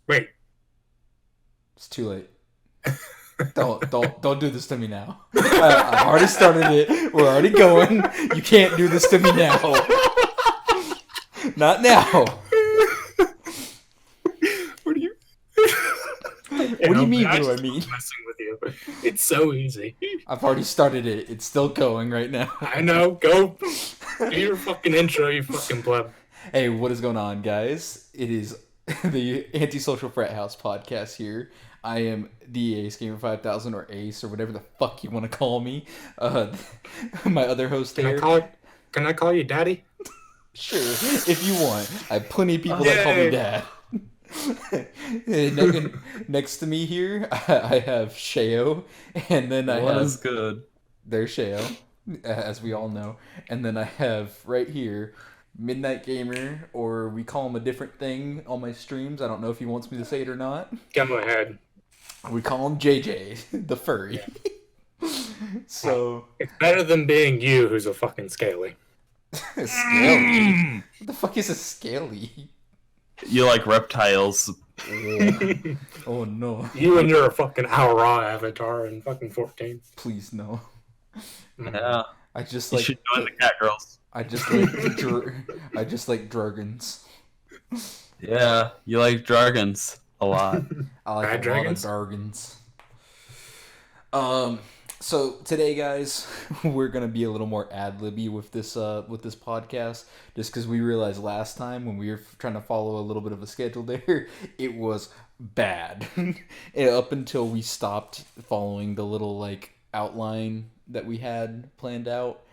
Wait. It's too late. Don't do this to me now. I've already started it. We're already going. You can't do this to me now. Not now. What do you? What do you mean? I What do I just mean? love messing with you. It's so easy. I've already started it. It's still going right now. I know. Go do your fucking intro, you fucking pleb. Hey, what is going on, guys? It is the Antisocial Frathouse podcast here. I am the Ace Gamer 5000 or Ace or whatever the fuck you want to call me. Uh, my other host Can I here. call it? Can I call you daddy? Sure, if you want. I have plenty of people that call me Yay! dad. Next to me here, I have Sheo, and then I What have is good? there's Sheo, as we all know, and then I have right here Midnight Gamer, or we call him a different thing on my streams. I don't know if he wants me to say it or not. Go ahead. We call him JJ, the furry. So It's better than being you, who's a fucking scaly. scaly. What the fuck is a scaly? You like reptiles? Oh no! You and your fucking Aura avatar in fucking 14. Please no. Yeah. I just You like should join the cat girls. I just like I just like dragons. Yeah, you like dragons a lot. I like Bad a lot of dragons? dragons. So today, guys, we're gonna be a little more ad-libby with this podcast, just because we realized last time when we were trying to follow a little bit of a schedule there, it was bad. And up until we stopped following the little like outline that we had planned out,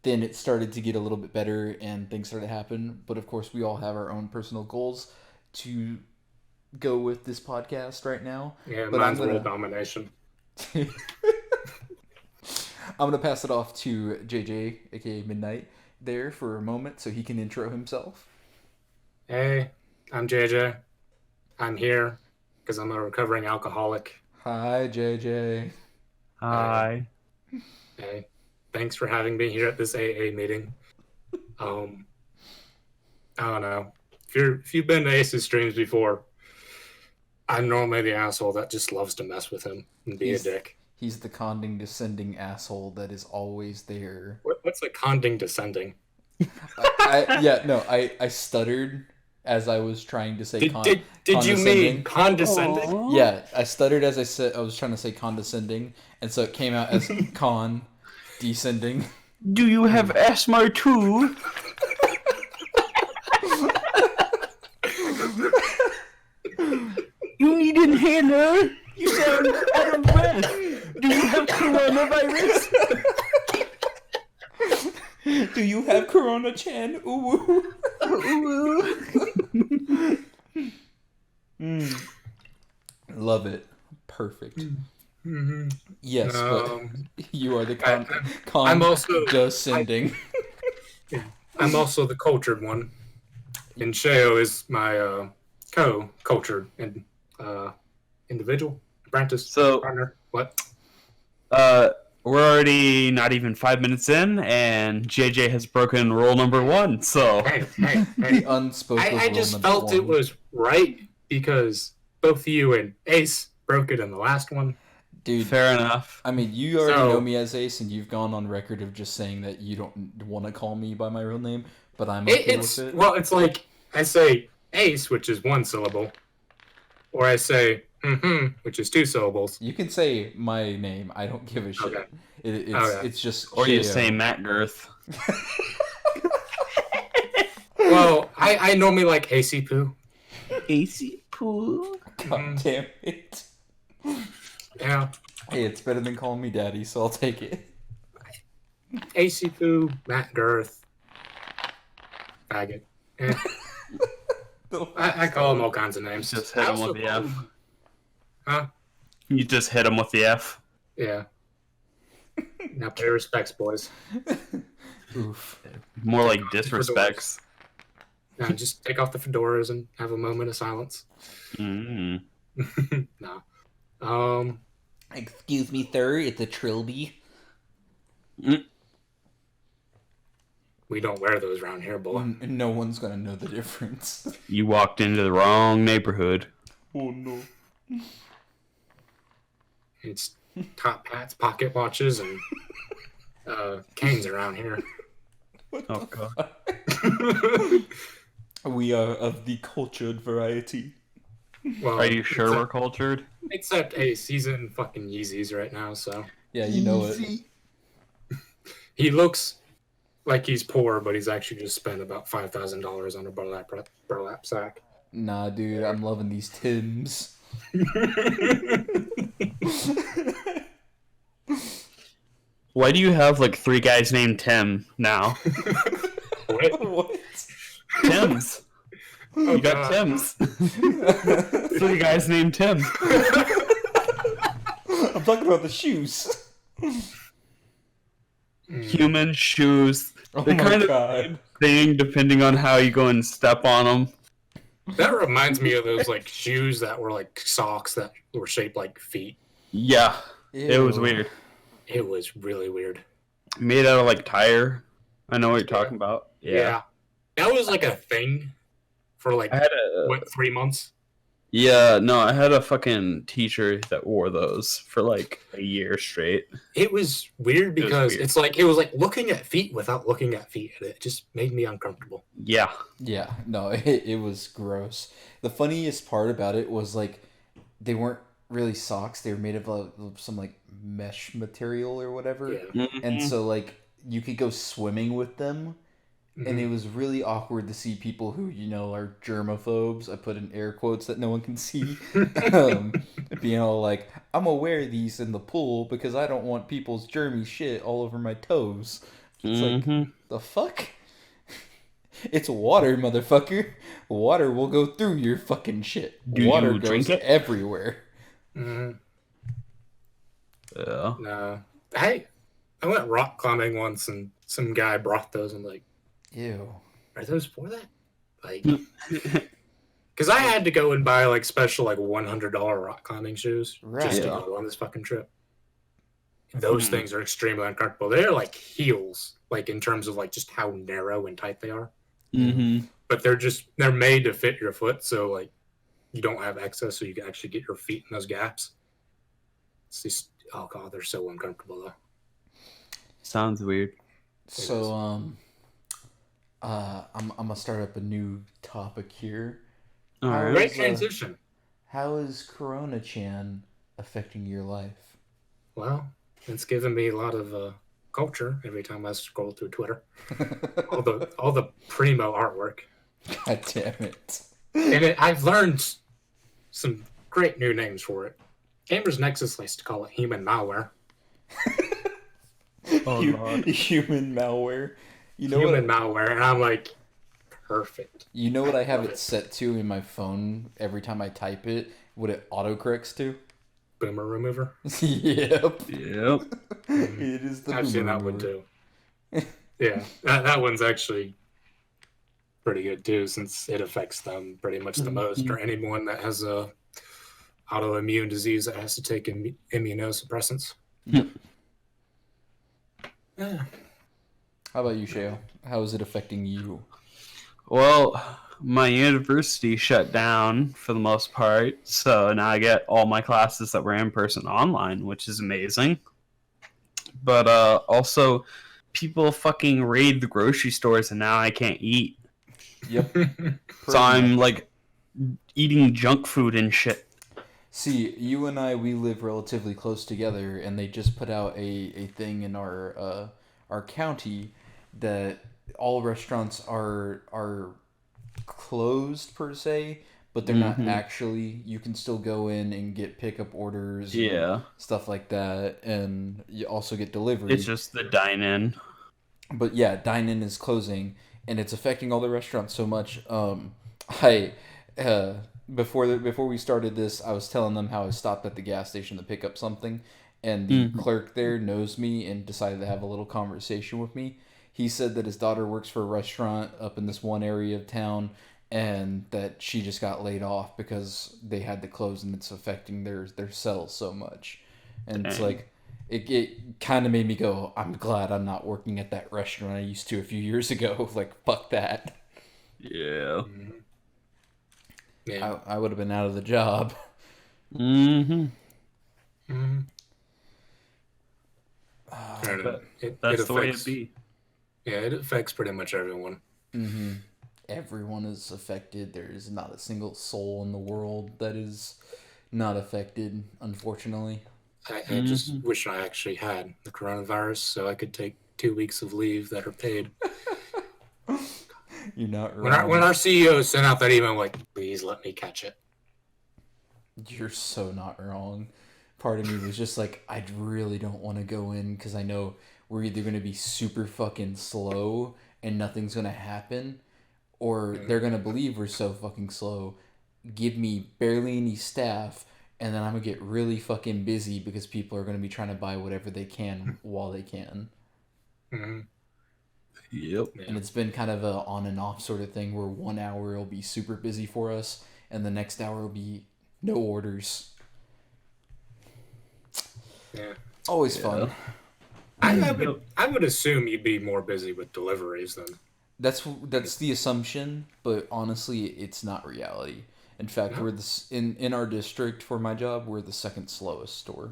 then it started to get a little bit better and things started to happen. But of course, we all have our own personal goals to go with this podcast right now. Yeah, But mine's world domination. I'm gonna pass it off to JJ, aka Midnight, there for a moment so he can intro himself. Hey, I'm JJ. I'm here because I'm a recovering alcoholic. Hi, JJ. Hi. Hey, thanks for having me here at this AA meeting. I don't know. If you've been to Ace's streams before, I'm normally the asshole that just loves to mess with him and be He's a dick. he's the condescending asshole that is always there. What's a condescending? I stuttered as I was trying to say Did you mean condescending. condescending? Aw. Yeah, I stuttered as I was trying to say condescending, and so it came out as descending. Do you have asthma too? You need inhaler. You sound out of breath. Do you have coronavirus? Do you have Corona Chan? Ooh. Love it. Perfect. Mm-hmm. Yes, but you are the I'm also condescending. I'm also the cultured one, and Sheo is my co-cultured and individual apprentice So, partner. What? we're already not even 5 minutes in, and JJ has broken rule number 1. So, Hey, The unspoken I rule just number felt one. it was right because both you and Ace broke it in the last one. Dude. fair enough. I mean, you already So- know me as Ace, and you've gone on record of just saying that you don't want to call me by my real name, but I'm okay It's with it. well, it's like I say Ace, which is one syllable, or I say which is two syllables. You can say my name. I don't give a shit. Okay. It's Okay. just Or you Sheo. say Matt Girth. Well, I normally like AC Poo. AC Poo. God damn it. Yeah, Hey, it's better than calling me daddy, so I'll take it. AC Poo, Matt Girth, faggot. Eh, I call him all kinds of names. Just hit I him also with the call F. him- Huh? You just hit him with the F. Yeah. Now pay respects, boys. Oof. More like disrespects. Now just take off the fedoras and have a moment of silence. Mm. No. Excuse me, sir. It's a trilby. We don't wear those around here, boy. No one's gonna know the difference. You walked into the wrong neighborhood. Oh no. It's top hats, pocket watches, and canes around here. Oh god. We are of the cultured variety. Well, Are you sure we're cultured? Except, hey, he's in fucking Yeezys right now, so. Yeah, you know it. He looks like he's poor, but he's actually just spent about $5,000 on a burlap sack. Nah, dude, I'm loving these Tims. Why do you have like 3 guys named Tim now? What? Tims. Oh, You got God. Tims. 3 guys named Tim. I'm talking about the shoes. Human shoes. Oh They're my kind of god. thing depending on how you go and step on them. That reminds me of those like shoes that were like socks that were shaped like feet. Yeah, it was Ew. weird. It was really weird. Made out of like tire. I know what you're talking about. Yeah. That was like a thing for like I had a 3 months. I had a fucking teacher that wore those for like a year straight. It was weird It was because weird. it's like it was like looking at feet without looking at feet, and it just made me uncomfortable. Yeah. Yeah, no, it was gross. The funniest part about it was like they weren't really socks. They were made of some like mesh material or whatever. Yeah. And so like you could go swimming with them. And Mhm. it was really awkward to see people who, are germaphobes. I put in air quotes that no one can see. Being all like, I'm gonna wear these in the pool because I don't want people's germy shit all over my toes. It's like, the fuck? It's water, motherfucker. Water will go through your fucking shit. Do Water you drink goes it? everywhere. Mhm. Yeah. No. Hey, I went rock climbing once, and some guy brought those. I'm like, Ew. are those for that? Like, because I had to go and buy like special like $100 rock climbing shoes just to Right. go on this fucking trip. Those things are extremely uncomfortable. They're like heels, like in terms of like just how narrow and tight they are. Mm-hmm. But they're made to fit your foot, so like you don't have excess, so you can actually get your feet in those gaps. It's just, oh god, they're so uncomfortable though. Sounds weird. So, I'm gonna start up a new topic here. All How right. Great is, transition. How is Corona-chan affecting your life? Well, it's given me a lot of culture every time I scroll through Twitter. all the primo artwork, God damn it. and I've learned some great new names for it. Gamers Nexus likes to call it human malware. Oh, God. Human malware. You know Human what? malware, and I'm like, perfect. You know what I have love it it. set to in my phone every time I type it? What it autocorrects to? Boomer remover. Yep. Yep. It is the I've seen boomer that one remover. too. Yeah, that one's actually pretty good too, since it affects them pretty much the most, or anyone that has a autoimmune disease that has to take immunosuppressants. Yep. Yeah. How about you, Sheo? How is it affecting you? Well, my university shut down for the most part, so now I get all my classes that were in person online, which is amazing. But also, people fucking raid the grocery stores, and now I can't eat. Yep. So I'm like eating junk food and shit. See, you and I, we live relatively close together, and they just put out a thing in our county that all restaurants are closed per se, but they're not actually. You can still go in and get pickup orders, and Yeah. stuff like that, and you also get delivery. It's just the dine-in. But yeah, dine-in is closing, and it's affecting all the restaurants so much. I before we started this, I was telling them how I stopped at the gas station to pick up something, and the clerk there knows me and decided to have a little conversation with me. He said that his daughter works for a restaurant up in this one area of town, and that she just got laid off because they had to close, and it's affecting their sales so much. And it's Dang. like, it kind of made me go, I'm glad I'm not working at that restaurant I used to a few years ago. Like, fuck that. Yeah. Yeah. I would have been out of the job. Mm-hmm. Mm-hmm. But It that's the way affects, it be. yeah, it affects pretty much everyone. Mm-hmm. Everyone is affected. There is not a single soul in the world that is not affected, unfortunately. I just wish I actually had the coronavirus so I could take 2 weeks of leave that are paid. You're not When wrong. our CEO sent out that email, like, please let me catch it. You're so not wrong. Part of me was just like, I really don't want to go in because I know we're either going to be super fucking slow and nothing's going to happen, or they're going to believe we're so fucking slow, give me barely any staff, and then I'm going to get really fucking busy because people are going to be trying to buy whatever they can while they can. Mm-hmm. Yep. Yeah. And it's been kind of a on and off sort of thing where 1 hour will be super busy for us and the next hour will be no orders. Yeah. Always fun. I would assume you'd be more busy with deliveries than. That's the assumption, but honestly, it's not reality. In fact, No? we're in our district for my job, we're the second slowest store,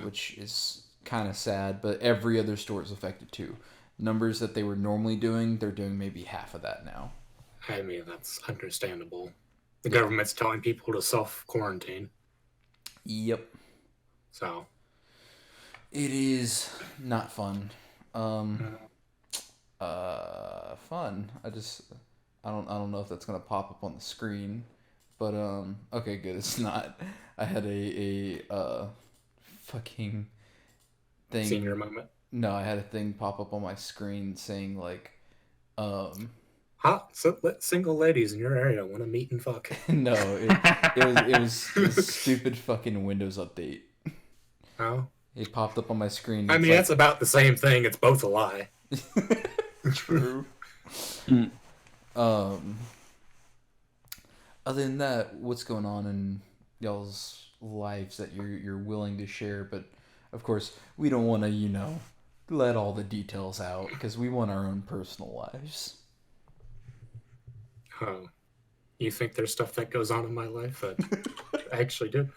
which is kind of sad. But every other store is affected too. Numbers that they were normally doing, they're doing maybe half of that now. I mean, that's understandable. The government's telling people to self-quarantine. Yep, So. it is not fun. Fun. I don't know if that's gonna pop up on the screen, but okay, good. It's not. I had a fucking thing. Senior moment. No, I had a thing pop up on my screen saying like, Hot single ladies in your area want to meet and fuck. no, it was a stupid fucking Windows update. Oh. It popped up on my screen. I mean, that's about the same thing. It's both a lie. True. Other than that, what's going on in y'all's lives that you're willing to share? But of course, we don't want to, let all the details out because we want our own personal lives. Oh, you think there's stuff that goes on in my life that I actually do?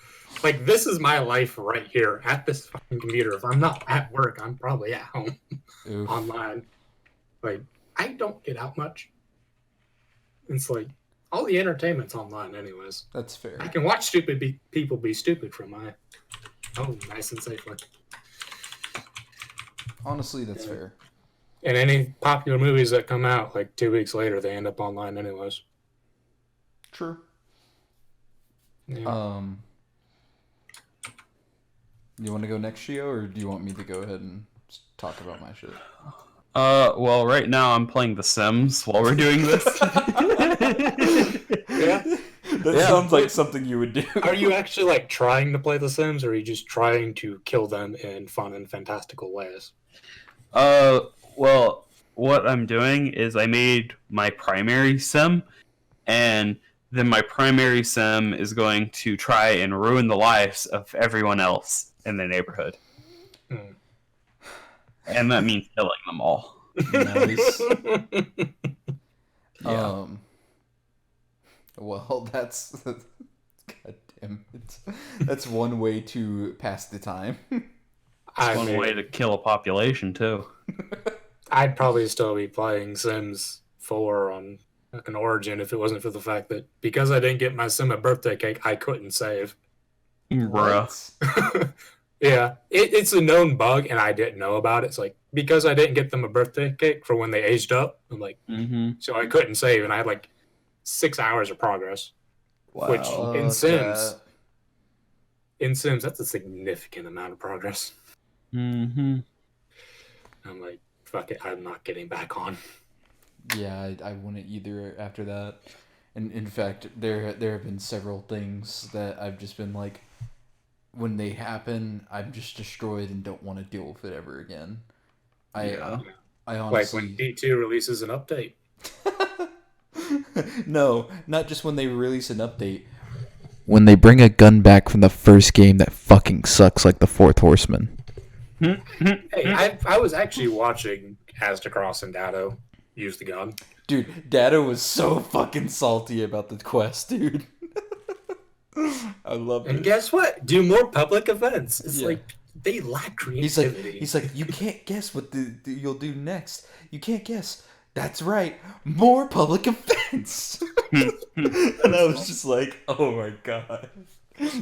Like, this is my life right here at this fucking computer. If I'm not at work, I'm probably at home online. Like, I don't get out much. It's like, all the entertainment's online anyways. That's fair. I can watch stupid people be stupid from my home nice and safely. Honestly, that's fair. And any popular movies that come out, like 2 weeks later, they end up online anyways. True. Yeah. You want to go next, Sheo, or do you want me to go ahead and talk about my shit? Well, right now I'm playing The Sims while we're doing this. Yeah. That sounds like something you would do. Are you actually like trying to play The Sims, or are you just trying to kill them in fun and fantastical ways? Well, what I'm doing is I made my primary sim, and then my primary sim is going to try and ruin the lives of everyone else in the neighborhood. And that means killing them all. Nice. Yeah. Well, that's God damn it. That's one way to pass the time. It's one way to kill a population too. I'd probably still be playing Sims 4 on an Origin if it wasn't for the fact that because I didn't get my Sim a birthday cake, I couldn't save. Bruh. Yeah, it's a known bug, and I didn't know about it. It's like, because I didn't get them a birthday cake for when they aged up, I'm like, so I couldn't save, and I had like 6 hours of progress. Wow. Which in Sims, that's a significant amount of progress. Mm-hmm. I'm like, fuck it, I'm not getting back on. Yeah, I wouldn't either after that. And in fact, there have been several things that I've just been like, when they happen, I'm just destroyed and don't want to deal with it ever again. I honestly, like when D2 releases an update. No, not just when they release an update. When they bring a gun back from the first game that fucking sucks like the Fourth Horseman. Hey, I was actually watching Aztecross and Dado use the gun. Dude, Dado was so fucking salty about the quest, dude. I love And it. guess what? Do more public events. It's Yeah. like they lack He's like, creativity. you can't guess what you'll do next. You can't guess. That's right, more public events. And I was just like, oh my god,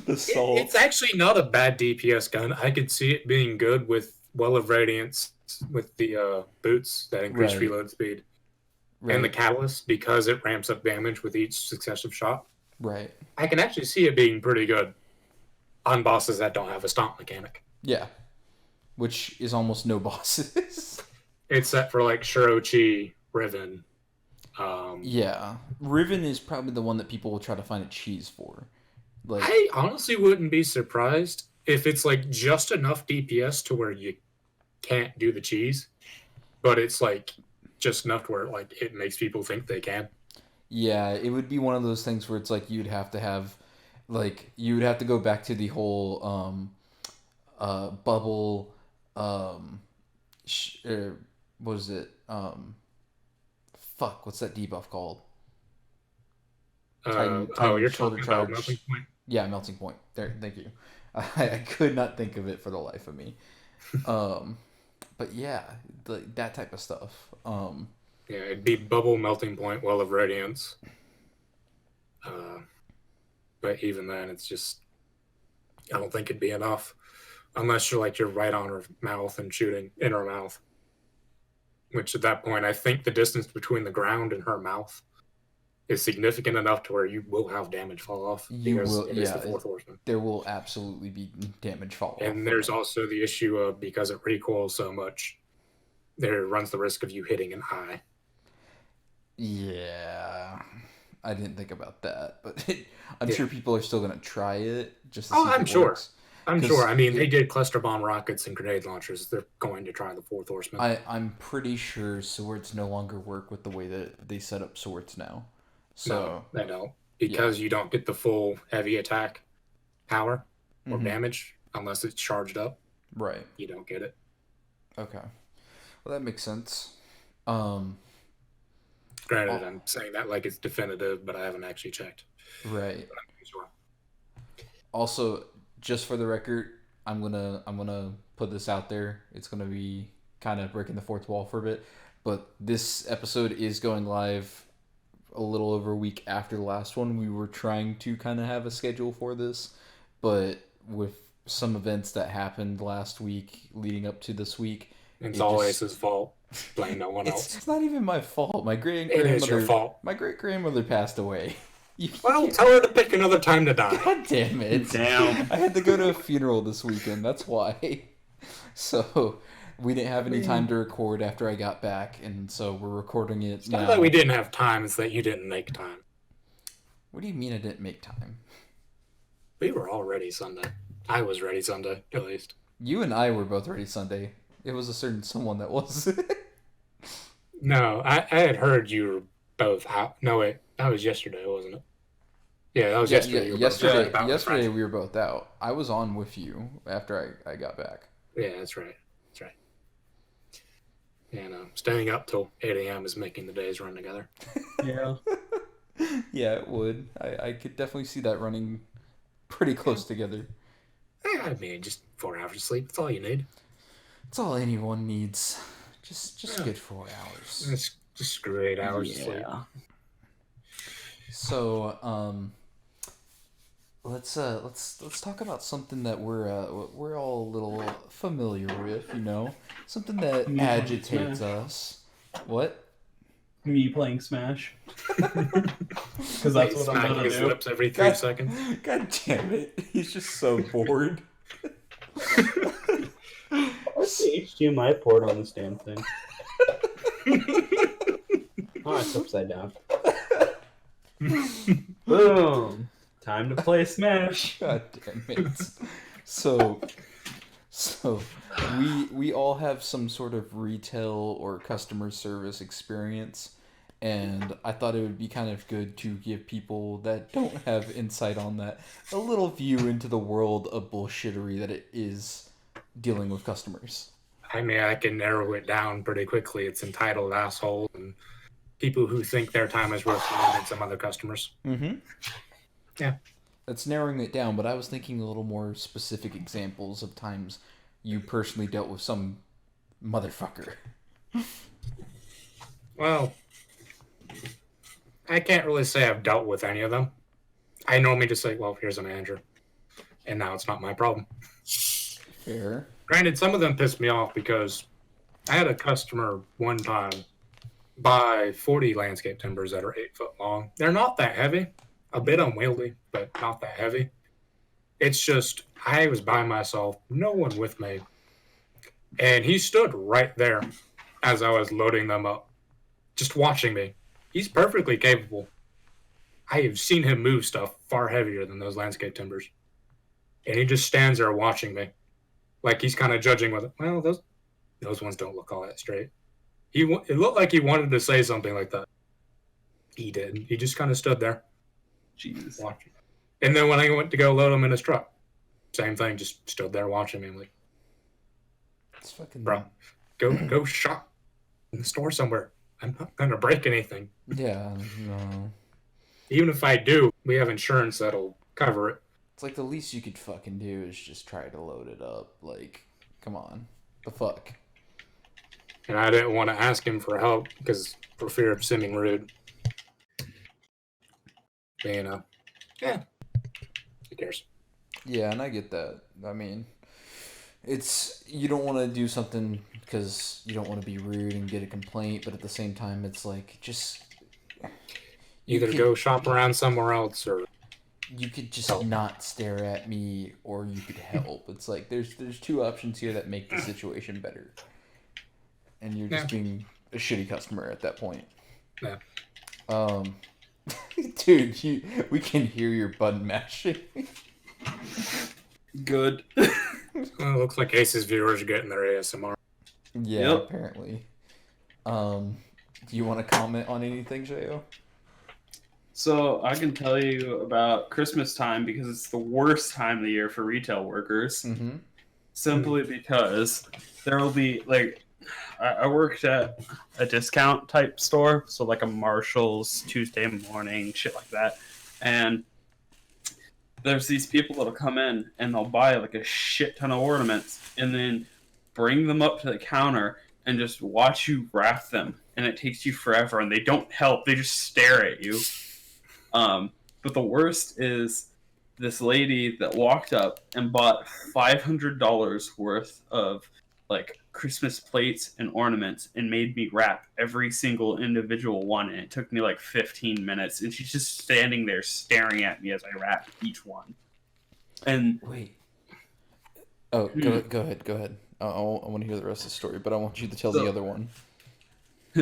the salt. It's actually not a bad DPS gun. I could see it being good with Well of Radiance with the boots that increase Right. reload speed. Right. And the catalyst because it ramps up damage with each successive shot. Right. I can actually see it being pretty good on bosses that don't have a stomp mechanic. Yeah. Which is almost no bosses. Except for like Shirochi, Riven. Yeah. Riven is probably the one that people will try to find a cheese for. Like, I honestly wouldn't be surprised if it's like just enough DPS to where you can't do the cheese, but it's like just enough where like it makes people think they can. yeah, it would be one of those things where it's like you'd have to have, like, you would have to go back to the whole bubble, what is it? Fuck, what's that debuff called? Titan You're shoulder talking about charge. Melting Point. Yeah, melting point. There, thank you. I could not think of it for the life of me. But yeah, that type of stuff. Yeah, it'd be Bubble, Melting Point, Well of Radiance. But even then, it's just I don't think it'd be enough unless you're right on her mouth and shooting in her mouth. Which at that point, I think the distance between the ground and her mouth is significant enough to where you will have damage fall off because it is the fourth horseman. There will absolutely be damage fall off. And there's also the issue of because it recoils so much, there runs the risk of you hitting an eye. Yeah, I didn't think about that, but I'm sure people are still gonna try it just to see if I'm it sure. works. I'm sure. I mean, they did cluster bomb rockets and grenade launchers. They're going to try the fourth horseman. I'm pretty sure swords no longer work with the way that they set up swords now. So no, they don't because you don't get the full heavy attack power or damage unless it's charged up. Right. You don't get it. Okay. Well, that makes sense. Granted, I'm saying that like it's definitive, but I haven't actually checked. Right. But I'm sure. Also, just for the record, I'm gonna put this out there. It's gonna be kind of breaking the fourth wall for a bit, but this episode is going live a little over a week after the last one. We were trying to kind of have a schedule for this, but with some events that happened last week leading up to this week, it's all Ace's fault. Blame no one else. It's not even my fault. My It is your fault. My great grandmother passed away. Well, tell her to pick another time to die. God damn it. Damn. I had to go to a funeral this weekend. That's why. So we didn't have any time to record after I got back, and so we're recording it now. Not that we didn't have time, it's that you didn't make time. What do you mean I didn't make time? We were all ready Sunday. I was ready Sunday, at least. You and I were both ready Sunday. It was a certain someone that was. No, I had heard you were both out. No, wait. That was yesterday, wasn't it? Yeah, that was yesterday. Yesterday we were both out. I was on with you after I got back. Yeah, that's right. That's right. And staying up till 8 a.m. is making the days run together. Yeah. Yeah, it would. I could definitely see that running pretty close together. I mean, just 4 hours of sleep. That's all you need. That's all anyone needs. Just good 4 hours. That's just great hours of sleep. So, let's talk about something that we're all a little familiar with, you know, something that agitates us. What? Me playing Smash. Because that's what I'm Smacking gonna his do. lips every 3 seconds. God damn it! He's just so bored. What's the HDMI port on this damn thing? Oh, it's upside down. Boom! Time to play Smash. God damn it! So we all have some sort of retail or customer service experience, and I thought it would be kind of good to give people that don't have insight on that a little view into the world of bullshittery that it is dealing with customers? I mean, I can narrow it down pretty quickly. It's entitled assholes and people who think their time is worth more than some other customers. Mm-hmm. Yeah. That's narrowing it down, but I was thinking a little more specific examples of times you personally dealt with some motherfucker. Well, I can't really say I've dealt with any of them. I normally just say, well, here's a manager. And now it's not my problem. Fair. Granted, some of them pissed me off because I had a customer one time buy 40 landscape timbers that are 8 foot long. They're not that heavy, a bit unwieldy, but not that heavy. It's just, I was by myself, no one with me. And he stood right there as I was loading them up, just watching me. He's perfectly capable. I have seen him move stuff far heavier than those landscape timbers. And he just stands there watching me. Like he's kind of judging with, well, those ones don't look all that straight. It looked like he wanted to say something like that. He didn't. He just kind of stood there. Jesus. Watching. And then when I went to go load him in his truck, same thing, just stood there watching me. I'm like, It's fucking... bro, go shop in the store somewhere. I'm not going to break anything. Yeah, no. Even if I do, we have insurance that'll cover it. It's like the least you could fucking do is just try to load it up. Like, come on. The fuck? And I didn't want to ask him for help because for fear of seeming rude. You know, yeah. Who cares? Yeah, and I get that. I mean, it's... You don't want to do something because you don't want to be rude and get a complaint, but at the same time, it's like, just... Either go shop around somewhere else or... You could just not stare at me, or you could help. It's like, there's two options here that make the situation better. And you're just being a shitty customer at that point. Yeah. Dude, we can hear your button mashing. Good. Well, it looks like Ace's viewers are getting their ASMR. Yeah, Yep. apparently. Do you want to comment on anything, Sheo? So I can tell you about Christmas time because it's the worst time of the year for retail workers. Mm-hmm. Simply because there will be, like, I worked at a discount type store, so like a Marshall's, Tuesday morning, shit like that. And there's these people that'll come in and they'll buy like a shit ton of ornaments and then bring them up to the counter and just watch you wrap them. And it takes you forever and they don't help, they just stare at you. But the worst is this lady that walked up and bought $500 worth of like Christmas plates and ornaments and made me wrap every single individual one, and it took me like 15 minutes, and she's just standing there staring at me as I wrapped each one. And wait. Oh, go ahead. I want to hear the rest of the story, but I want you to tell the other one.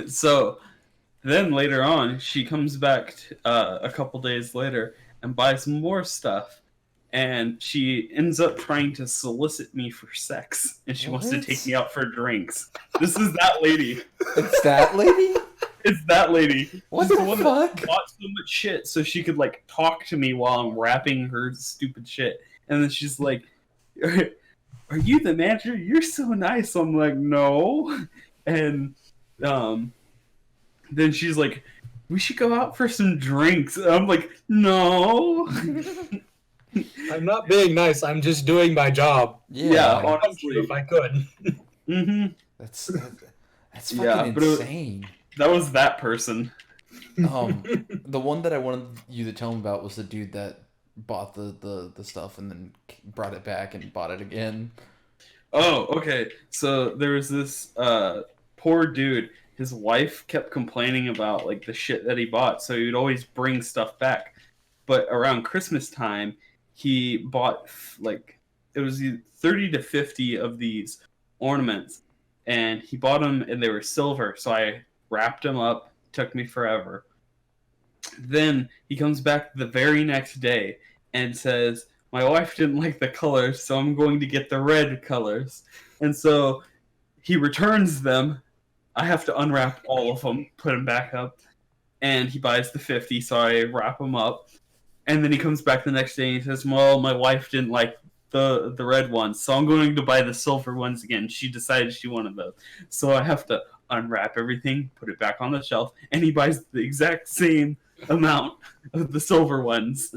So then later on, she comes back a couple days later and buys more stuff. And she ends up trying to solicit me for sex. And she wants to take me out for drinks. This is that lady. It's that lady? It's that lady. What She's the one fuck? that bought so much shit so she could, like, talk to me while I'm wrapping her stupid shit. And then she's like, are you the manager? You're so nice. I'm like, no. And then she's like, we should go out for some drinks. And I'm like, no. I'm not being nice. I'm just doing my job. Yeah, honestly. If I could. Mm-hmm. That's fucking insane. That was that person. The one that I wanted you to tell him about was the dude that bought the stuff and then brought it back and bought it again. Oh, okay. So there was this poor dude. His wife kept complaining about like the shit that he bought, so he would always bring stuff back. But around Christmas time, he bought like it was 30 to 50 of these ornaments, and he bought them and they were silver. So I wrapped them up. Took me forever. Then he comes back the very next day and says, my wife didn't like the colors, so I'm going to get the red colors. And so he returns them. I have to unwrap all of them, put them back up. And he buys the 50, so I wrap them up. And then he comes back the next day and he says, well, my wife didn't like the red ones, so I'm going to buy the silver ones again. She decided she wanted those, so I have to unwrap everything, put it back on the shelf, and he buys the exact same amount of the silver ones.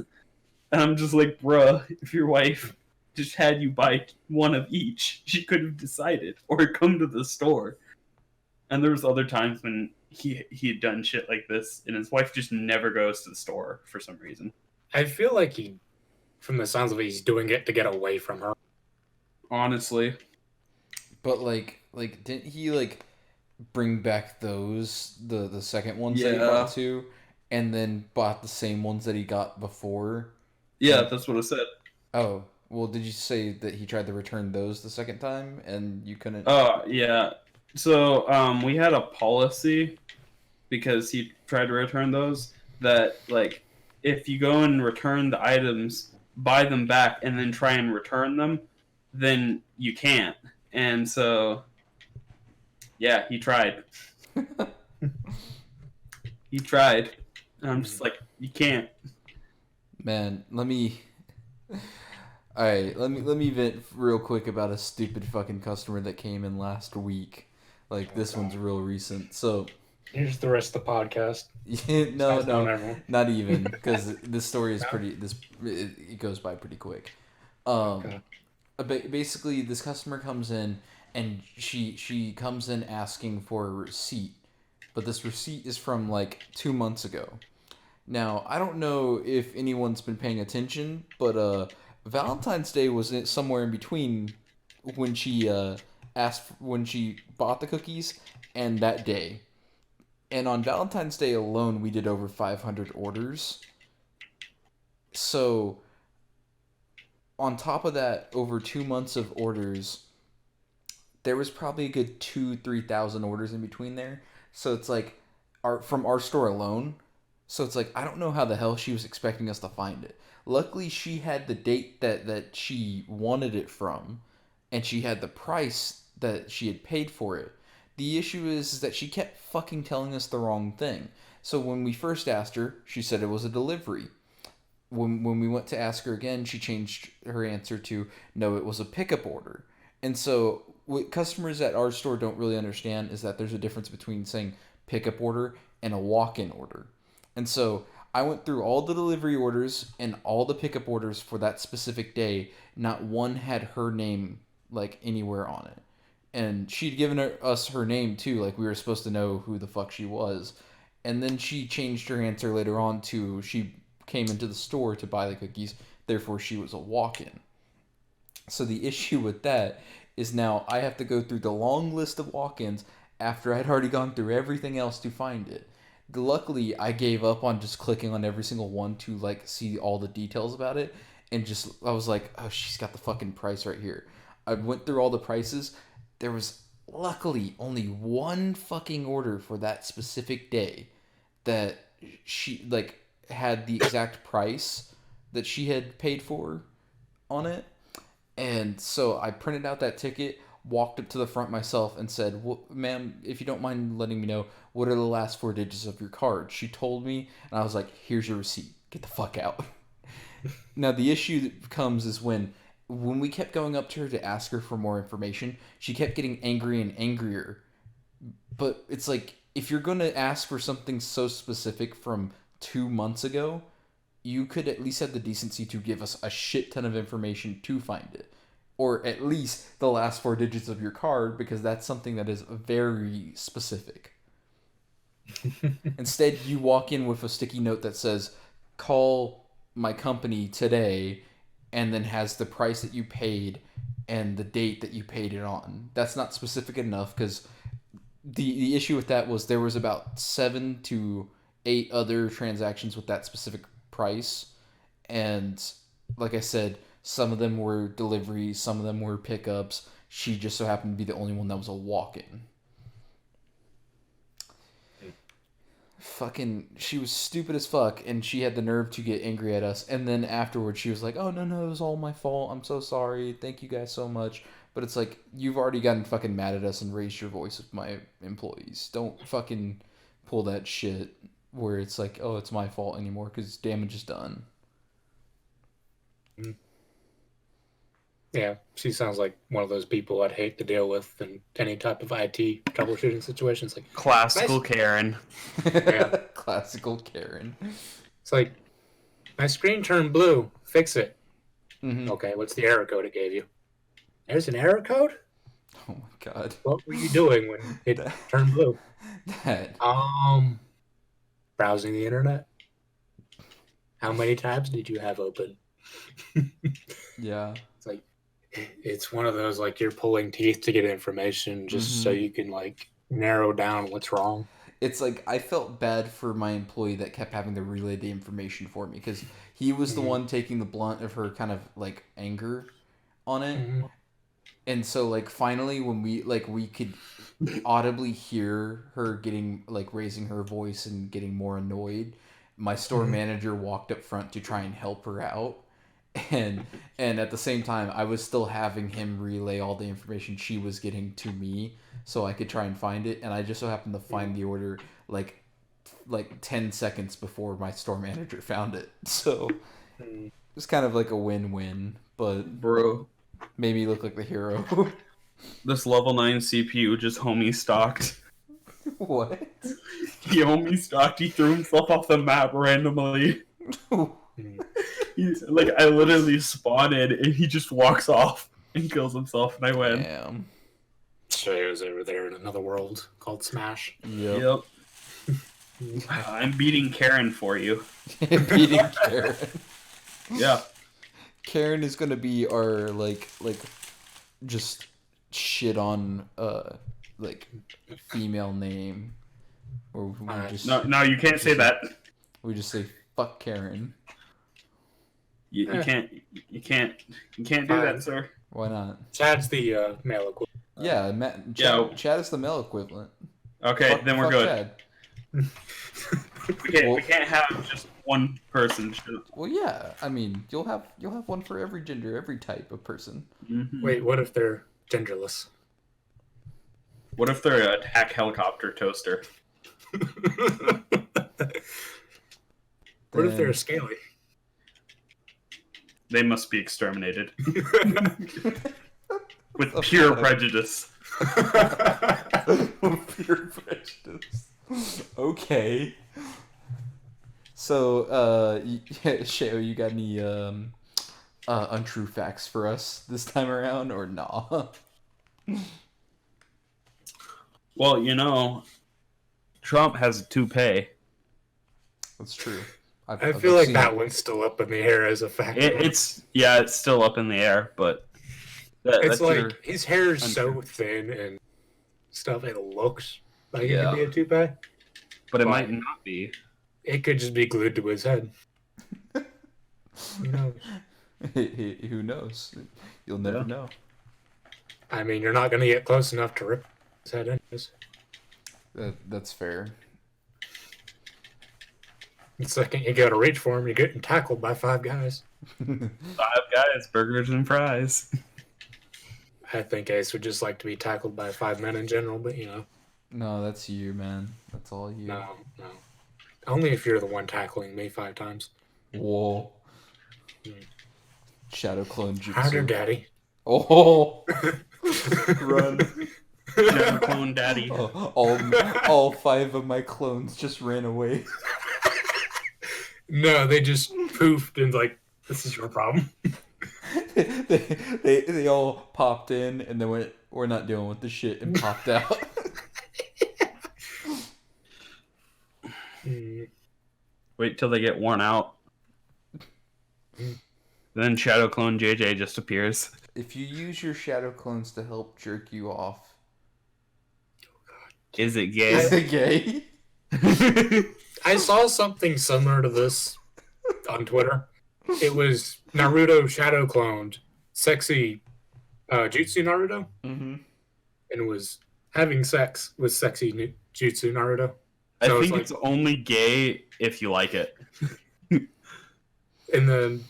And I'm just like, bruh, if your wife just had you buy one of each, she could have decided, or come to the store. And there was other times when he had done shit like this, and his wife just never goes to the store for some reason. I feel like from the sounds of it, he's doing it to get away from her. Honestly. But like didn't he like bring back those the second ones that he Yeah. bought too, and then bought the same ones that he got before? Yeah, that's what I said. Oh, well, did you say that he tried to return those the second time and you couldn't? Yeah. So we had a policy because he tried to return those that like if you go and return the items, buy them back, and then try and return them, then you can't. And so, yeah, he tried. He tried. And I'm just like, you can't. Man, let me. All right, let me vent real quick about a stupid fucking customer that came in last week. Like this one's real recent. So Here's the rest of the podcast. no, not even because this story is pretty. It goes by pretty quick. Okay. Basically, this customer comes in and she comes in asking for a receipt, but this receipt is from like 2 months ago. Now I don't know if anyone's been paying attention, but Valentine's Day was somewhere in between when she when she bought the cookies and that day. And on Valentine's Day alone, we did over 500 orders. So, on top of that, over 2 months of orders, there was probably a good 3,000 orders in between there. So it's like, from our store alone. So it's like, I don't know how the hell she was expecting us to find it. Luckily, she had the date that she wanted it from, and she had the price that she had paid for it. The issue is that she kept fucking telling us the wrong thing. So when we first asked her, she said it was a delivery. When we went to ask her again, she changed her answer to, no, it was a pickup order. And so what customers at our store don't really understand is that there's a difference between saying pickup order and a walk-in order. And so I went through all the delivery orders and all the pickup orders for that specific day. Not one had her name like anywhere on it. And she'd given us her name too, like we were supposed to know who the fuck she was. And then she changed her answer later on to she came into the store to buy the cookies, therefore she was a walk-in. So the issue with that is now I have to go through the long list of walk-ins after I'd already gone through everything else to find it. Luckily, I gave up on just clicking on every single one to like see all the details about it, and I was like, oh, she's got the fucking price right here. I went through all the prices. There was luckily only one fucking order for that specific day that she like had the exact price that she had paid for on it. And so I printed out that ticket, walked up to the front myself and said, ma'am, if you don't mind letting me know, what are the last 4 digits of your card? She told me, and I was like, here's your receipt. Get the fuck out. Now, the issue that comes is when we kept going up to her to ask her for more information, she kept getting angry and angrier. But it's like, if you're going to ask for something so specific from 2 months ago, you could at least have the decency to give us a shit ton of information to find it. Or at least the last 4 digits of your card, because that's something that is very specific. Instead, you walk in with a sticky note that says, call my company today, and then has the price that you paid and the date that you paid it on. That's not specific enough, because the issue with that was there was about 7 to 8 other transactions with that specific price, and like I said, some of them were deliveries, some of them were pickups. She just so happened to be the only one that was a walk-in. Fucking, she was stupid as fuck, and she had the nerve to get angry at us, and then afterwards she was like, oh, no, it was all my fault, I'm so sorry, thank you guys so much. But it's like, you've already gotten fucking mad at us and raised your voice with my employees. Don't fucking pull that shit where it's like, oh, it's my fault anymore, because damage is done. Yeah, she sounds like one of those people I'd hate to deal with in any type of IT troubleshooting situations. Like Classical Karen. Yeah. Classical Karen. It's like, my screen turned blue. Fix it. Mm-hmm. Okay, what's the error code it gave you? There's an error code? Oh my god. What were you doing when it turned blue? That. Browsing the internet. How many tabs did you have open? Yeah. It's like, it's one of those, like, you're pulling teeth to get information just so you can, like, narrow down what's wrong. It's like I felt bad for my employee that kept having to relay the information for me because he was the one taking the blunt of her kind of like anger on it. And so like finally when we could audibly hear her getting like raising her voice and getting more annoyed, my store manager walked up front to try and help her out. And at the same time I was still having him relay all the information she was getting to me so I could try and find it, and I just so happened to find the order like 10 seconds before my store manager found it. So it was kind of like a win-win, but Bro, made me look like the hero. this level 9 CPU just homie stocked. What? He homie stocked. He threw himself off the map randomly. He's like, I literally spotted and he just walks off and kills himself, and I win. Damn. Sheo's over there in another world called Smash. Yep. I'm beating Karen for you. Beating Karen. Yeah. Karen is gonna be our like just shit on like female name, or we just No, you can't say that. we just say fuck Karen. You can't do that, sir. Why not? Chad's the male equivalent. Yeah, Chad is the male equivalent. Okay, then we're good. Chad. We can't have just one person. Well, yeah. I mean, you'll have one for every gender, every type of person. Mm-hmm. Wait, what if they're genderless? What if they're an attack helicopter toaster? What if they're a scaly? They must be exterminated. With pure prejudice. Pure prejudice. Okay. So, Sheo, you got any untrue facts for us this time around, or nah? Well, Trump has a toupee. That's true. I feel like that one's still up in the air as a fact. It's still up in the air, but it's like his hair is so thin and stuff. It looks like it could be a toupee, but it might not be. It could just be glued to his head. Who knows? Who knows? You'll never know. I mean, you're not going to get close enough to rip his head anyways. That's fair. The second you go to reach for him, you're getting tackled by 5 guys. 5 guys, burgers and fries. I think Ace would just like to be tackled by 5 men in general, but No, that's you, man. That's all you. No. Only if you're the one tackling me 5 times. Whoa. Shadow clone jutsu. Harder, daddy. Oh. Run. Shadow clone daddy. All 5 of my clones just ran away. No, they just poofed and like, this is your problem. they all popped in and then went, we're not dealing with this shit, and popped out. Wait till they get worn out. Then Shadow Clone JJ just appears. If you use your shadow clones to help jerk you off, is it gay? Is it gay? I saw something similar to this on Twitter. It was Naruto shadow cloned sexy Jutsu Naruto. Mm-hmm. And it was having sex with sexy Jutsu Naruto. I think it's only gay if you like it. And then,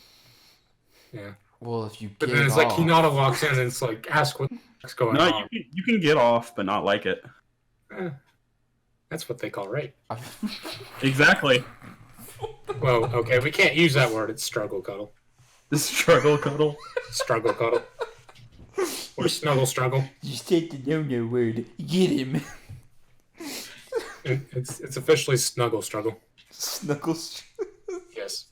yeah. Well, if you but then it's like Hinata walks in and it's like, ask what's going on. No, you can get off, but not like it. That's what they call rape. Exactly. Well, okay, we can't use that word. It's struggle cuddle. The struggle cuddle. Struggle cuddle. Or Snuggle Struggle. You said the no word. Get him. It's officially Snuggle Struggle. Snuggle. Yes.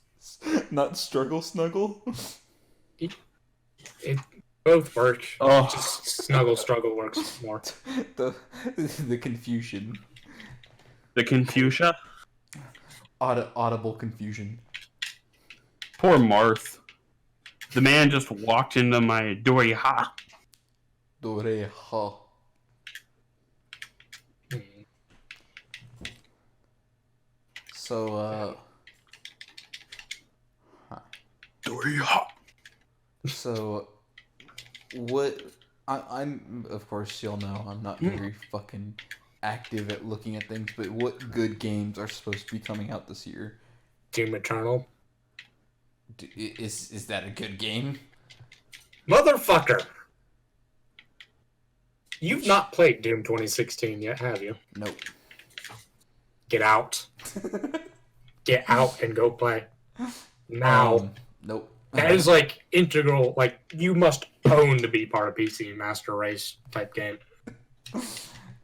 Not struggle snuggle. It both work. Oh. Just Snuggle Struggle works more. The confusion. The Confucia? Audible confusion. Poor Marth. The man just walked into my Doriha. Doreha. So, Doriha. So, what? I'm of course you'll know I'm not very fucking active at looking at things, but what good games are supposed to be coming out this year? Doom Eternal. Is that a good game? Motherfucker! You've not played Doom 2016 yet, have you? Nope. Get out. Get out and go play. Now. Nope. That is like integral, like you must own to be part of PC Master Race type game.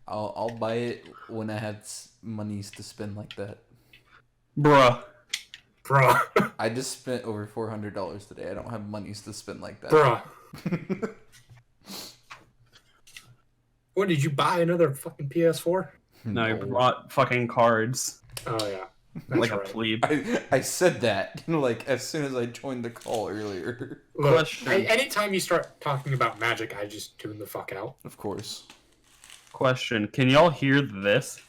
I'll buy it when I have monies to spend like that. Bruh. Bruh. I just spent over $400 today. I don't have monies to spend like that. Bruh. What, did you buy another fucking PS4? No, you brought fucking cards. Oh, yeah. That's Like right. a plebe. I said that like as soon as I joined the call earlier. Look, Question. anytime you start talking about Magic, I just tune the fuck out. Of course. Question. Can y'all hear this?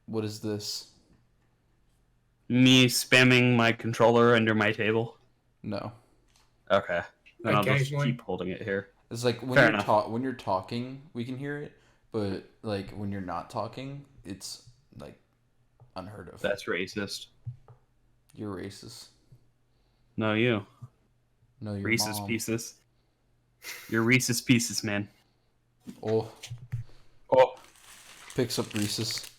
What is this? Me spamming my controller under my table? No. Okay. Then I'll just Occasionally. keep holding it here. It's like when Fair you're enough. when you're talking, we can hear it, but like when you're not talking, it's like unheard of. That's racist. You're racist. No, you. No, your Reese's mom. Pieces. You're Reese's Pieces, man. Oh, Oh. picks up Reese's.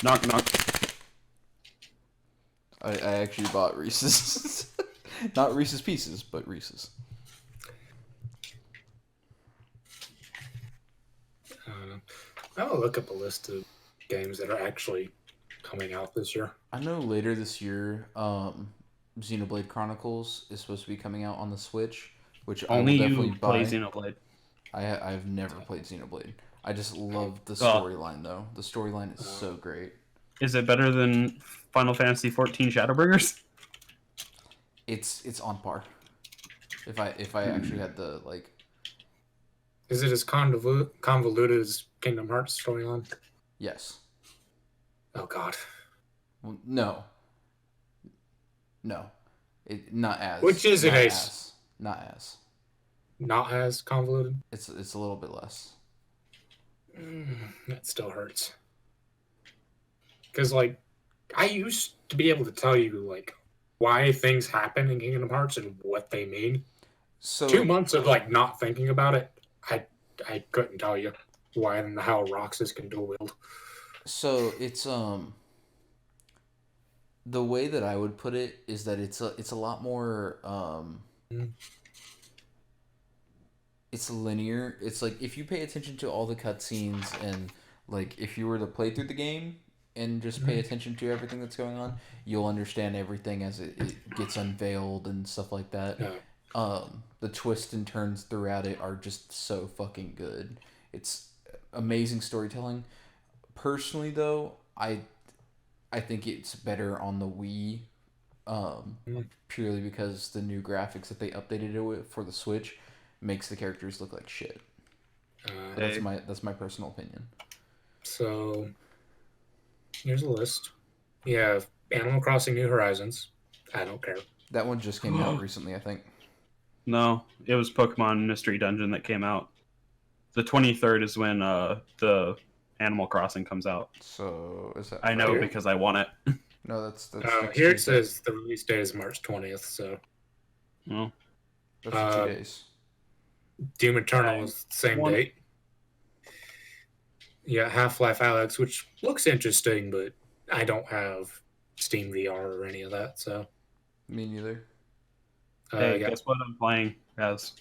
Knock, knock. I actually bought Reese's. Not Reese's Pieces, but Reese's. I'll look up a list of games that are actually coming out this year. I know later this year, Xenoblade Chronicles is supposed to be coming out on the Switch, which Only I will definitely you buy. play Xenoblade. I've never played Xenoblade. I just love the Oh. storyline though. The storyline is so great. Is it better than Final Fantasy XIV Shadowbringers? It's on par. If I actually had the like. Is it as convoluted as Kingdom Hearts storyline? Yes. Oh, God. Well, no. Not as. Which is it, not Ace? as. Not as. Not as convoluted? It's a little bit less. That still hurts. Because, like, I used to be able to tell you, like, why things happen in Kingdom Hearts and what they mean. So 2 months of, like, not thinking about it, I couldn't tell you why and how Roxas can dual wield. So it's the way that I would put it is that it's a lot more it's linear. It's like if you pay attention to all the cutscenes and like if you were to play through the game and just pay attention to everything that's going on, you'll understand everything as it gets unveiled and stuff like that. Yeah. The twists and turns throughout it are just so fucking good. It's amazing storytelling. Personally, though, I think it's better on the Wii, purely because the new graphics that they updated it with for the Switch makes the characters look like shit. That's my personal opinion. So, here's a list. You have Animal Crossing New Horizons. I don't care. That one just came out recently, I think. No, it was Pokemon Mystery Dungeon that came out. The 23rd is when the Animal Crossing comes out. So is that? I know Here? because I want it. No, that's Here it next Tuesday. says the release date is March 20th, so Well, That's in 2 days. Doom Eternal is the same One- date. Yeah, Half-Life Alyx, which looks interesting, but I don't have Steam VR or any of that, so Me neither. Hey, Yeah. guess what I'm playing as?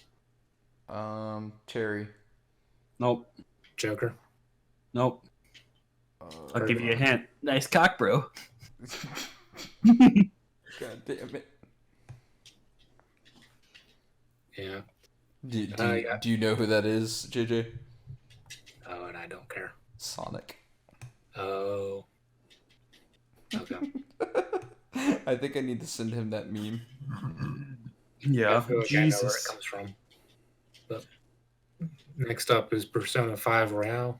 Terry. Nope. Joker. Nope. I'll give you a hint. Nice cock, bro. God damn it. Yeah. Do you know who that is, JJ? Oh, and I don't care. Sonic. Oh. Okay. I think I need to send him that meme. Yeah. I feel like I know where it comes from. But next up is Persona 5 Royale.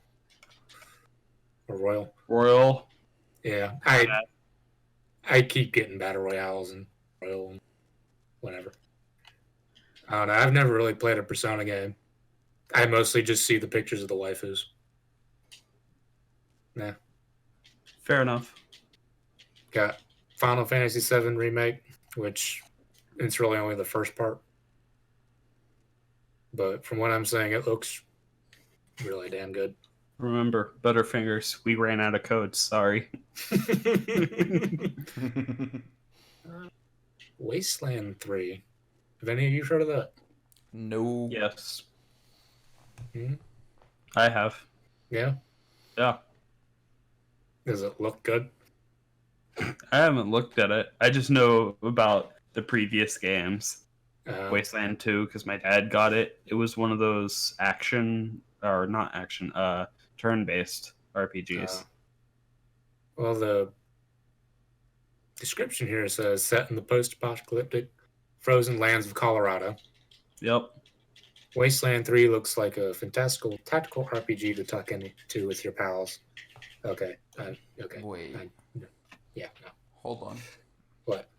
Or Royal. Royal. Yeah. I keep getting Battle Royales and Royal and whatever. I don't know. I've never really played a Persona game. I mostly just see the pictures of the waifus. Nah. Fair enough. Got Final Fantasy VII Remake, which it's really only the first part. But from what I'm saying, it looks really damn good. Remember, Butterfingers, we ran out of codes. Sorry. Wasteland 3. Have any of you heard of that? No. Yes. Hmm? I have. Yeah? Yeah. Does it look good? I haven't looked at it. I just know about the previous games. Wasteland 2, because my dad got it. It was one of those action, or not action, turn-based RPGs. Well, the description here says set in the post-apocalyptic frozen lands of Colorado. Yep. Wasteland 3 looks like a fantastical tactical RPG to tuck into with your pals. Okay. Okay. Wait. Yeah. No. Hold on. What?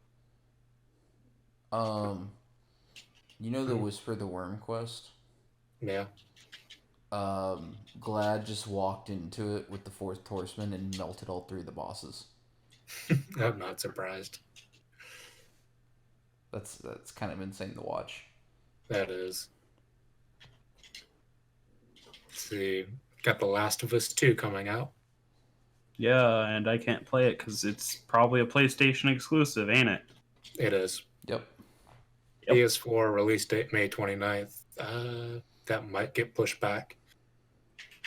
You know the Whisper the Worm quest? Yeah. Glad just walked into it with the fourth horseman and melted all three of the bosses. I'm not surprised. That's kind of insane to watch. That is. Let's see. Got The Last of Us 2 coming out. Yeah, and I can't play it because it's probably a PlayStation exclusive, ain't it? It is. Yep. PS4 release date May 29th. That might get pushed back.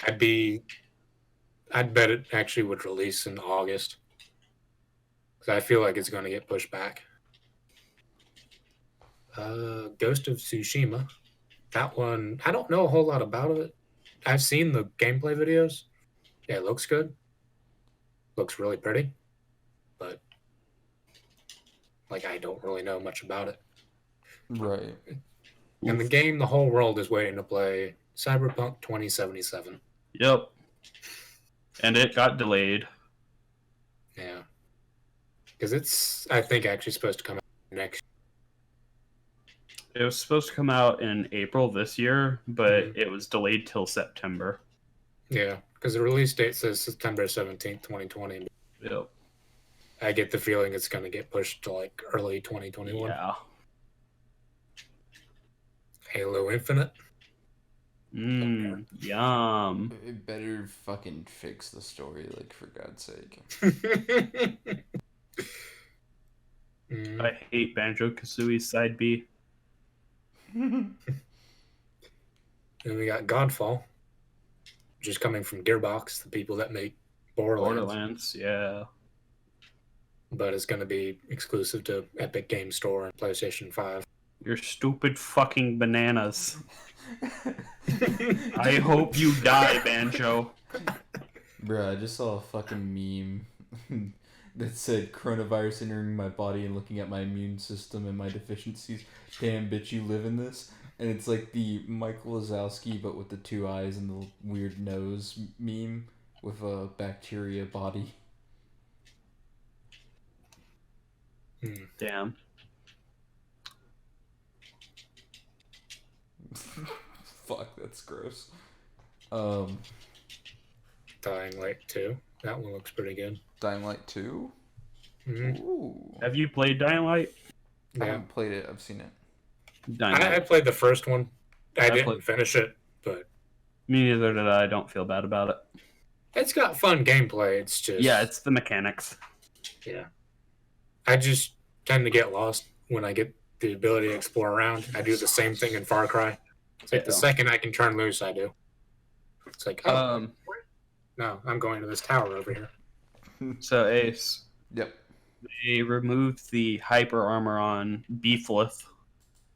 I'd bet it actually would release in August. Because I feel like it's going to get pushed back. Ghost of Tsushima. That one, I don't know a whole lot about it. I've seen the gameplay videos. Yeah, it looks good. Looks really pretty. But, I don't really know much about it. Right. In the game, the whole world is waiting to play Cyberpunk 2077. Yep. And it got delayed. Yeah. Because it's, I think, actually supposed to come out next It was supposed to come out in April this year, but it was delayed till September. Yeah, because the release date says September 17th, 2020. Yep. I get the feeling it's going to get pushed to early 2021. Yeah. Halo Infinite. Yum. It better fucking fix the story, for God's sake. I hate Banjo-Kazooie's side B. Then we got Godfall, which is coming from Gearbox, the people that make Borderlands. Yeah. But it's going to be exclusive to Epic Game Store and PlayStation 5. You're stupid fucking bananas. I hope you die, Banjo. Bruh, I just saw a fucking meme that said coronavirus entering my body and looking at my immune system and my deficiencies. Damn, bitch, you live in this? And it's like the Michael Wazowski, but with the two eyes and the weird nose meme with a bacteria body. Damn. Fuck, that's gross. Dying Light 2. That one looks pretty good. Dying Light 2? Mm-hmm. Ooh. Have you played Dying Light? I haven't played it, I've seen it. I played the first one. I didn't finish it, but... Me neither did I. I don't feel bad about it. It's got fun gameplay, it's just... Yeah, it's the mechanics. Yeah. I just tend to get lost when I get the ability to explore around. I do the same thing in Far Cry. It's like the second I can turn loose, I do. It's like, no, I'm going to this tower over here. So Ace. Yep. They removed the hyper armor on Beeflith.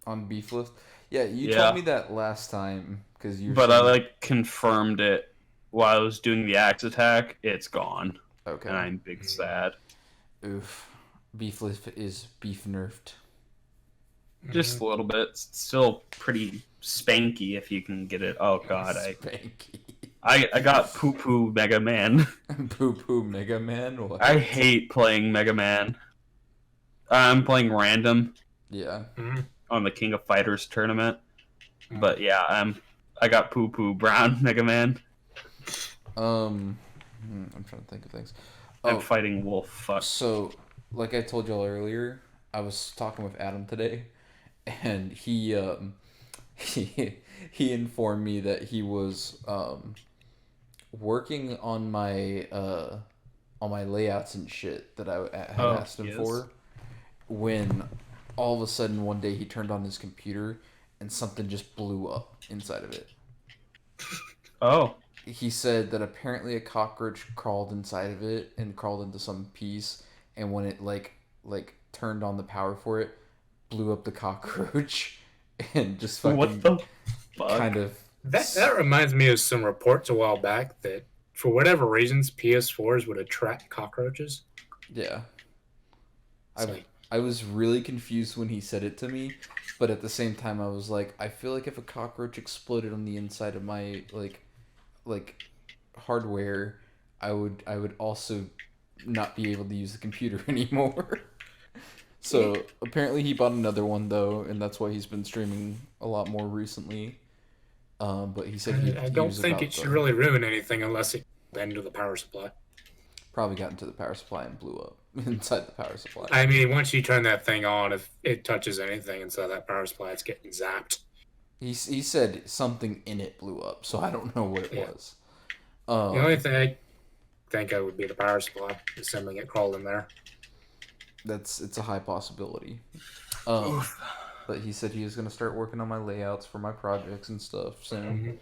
On Beeflith? Yeah, you told me that last time because you. But I confirmed it while I was doing the axe attack. It's gone. Okay. And I'm big sad. Oof. Beeflith is beef nerfed. Just a little bit. It's still pretty spanky if you can get it. Oh god, Spanky. I got Poo Poo Mega Man. Poo Poo Mega Man? What? I hate playing Mega Man. I'm playing random. Yeah. On the King of Fighters tournament. But yeah, I got Poo Poo Brown Mega Man. I'm trying to think of things. I'm fighting Wolf. Fuck. So, like I told y'all earlier, I was talking with Adam today, and he informed me that he was working on my layouts and shit that I had asked him for, when all of a sudden one day he turned on his computer and something just blew up inside of it. Oh. He said that apparently a cockroach crawled inside of it and crawled into some piece, and when it like turned on the power for it, blew up the cockroach and just fucking what the fuck? Kind of. That reminds me of some reports a while back that for whatever reasons PS4s would attract cockroaches. Yeah. I was really confused when he said it to me, but at the same time I was like, I feel like if a cockroach exploded on the inside of my like hardware, I would also not be able to use the computer anymore. So apparently he bought another one though, and that's why he's been streaming a lot more recently. But he said I don't think it should really ruin anything unless it got into the power supply. Probably got into the power supply and blew up inside the power supply. I mean, once you turn that thing on, if it touches anything inside that power supply, it's getting zapped. He said something in it blew up, so I don't know what it was. The only thing I think I would be the power supply, assuming it crawled in there. It's a high possibility. But he said he was going to start working on my layouts for my projects and stuff soon.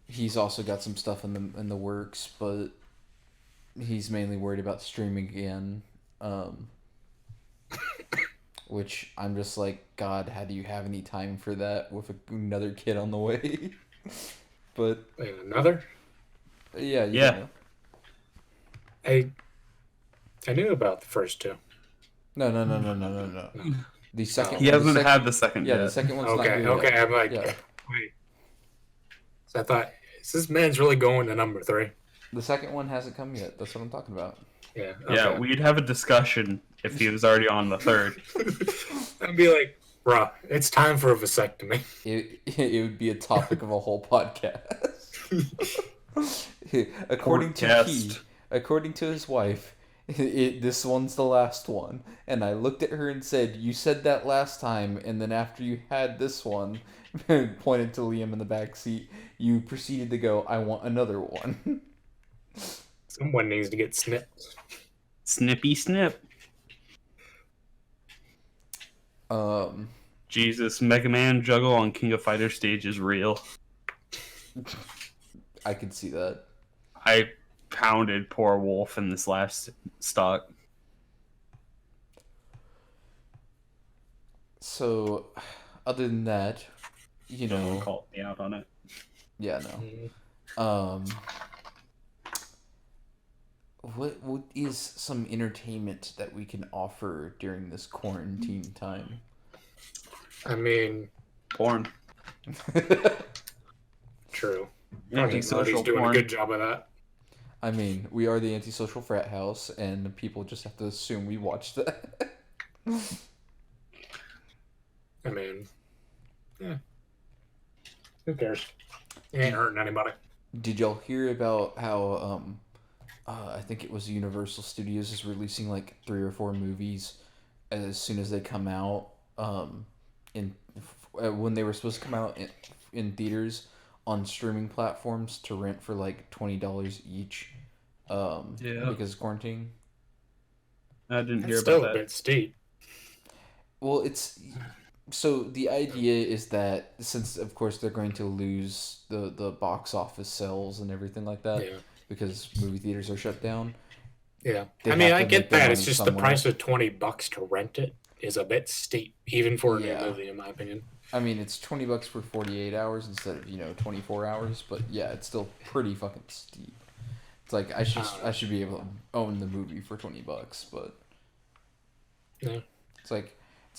He's also got some stuff in the works, but he's mainly worried about streaming again. Which I'm just like, God, how do you have any time for that with another kid on the way? But wait, another? Yeah. Know. I knew about the first two. No. The second. He hasn't had the second yet. Yeah, the second one's not here yet. I'm like, yeah. Wait. So I thought, is this man's really going to number 3? The second one hasn't come yet. That's what I'm talking about. Yeah. Okay. Yeah, we'd have a discussion if he was already on the third. I'd be like, bruh, it's time for a vasectomy. It would be a topic of a whole podcast. According to his wife, this one's the last one. And I looked at her and said, you said that last time, and then after you had this one, pointed to Liam in the back seat, you proceeded to go, I want another one. Someone needs to get snipped. Snippy snip. Jesus, Mega Man juggle on King of Fighters stage is real. I could see that. I pounded poor Wolf in this last stock. So, other than that, Someone called me out on it. Yeah, no. What is some entertainment that we can offer during this quarantine time? I mean, porn. True. Antisocial doing porn. A good job of that. I mean, we are the antisocial frat house, and people just have to assume we watch that. I mean, yeah. Who cares? It ain't hurting anybody. Did y'all hear about how I think it was Universal Studios is releasing like 3 or 4 movies as soon as they come out when they were supposed to come out in theaters on streaming platforms to rent for like $20 each because of quarantine. I didn't hear still about that. A bit steep. Well, so the idea is that since of course they're going to lose the box office sales and everything like that Yeah. because movie theaters are shut down. Yeah. They I mean, have I to make get their that. It's money just the somewhere. price of $20 to rent it is a bit steep, even for a new Yeah. movie, in my opinion. I mean, it's $20 for 48 hours instead of 24 hours, but yeah, it's still pretty fucking steep. It's like I should be able to own the movie for $20, but Yeah. it's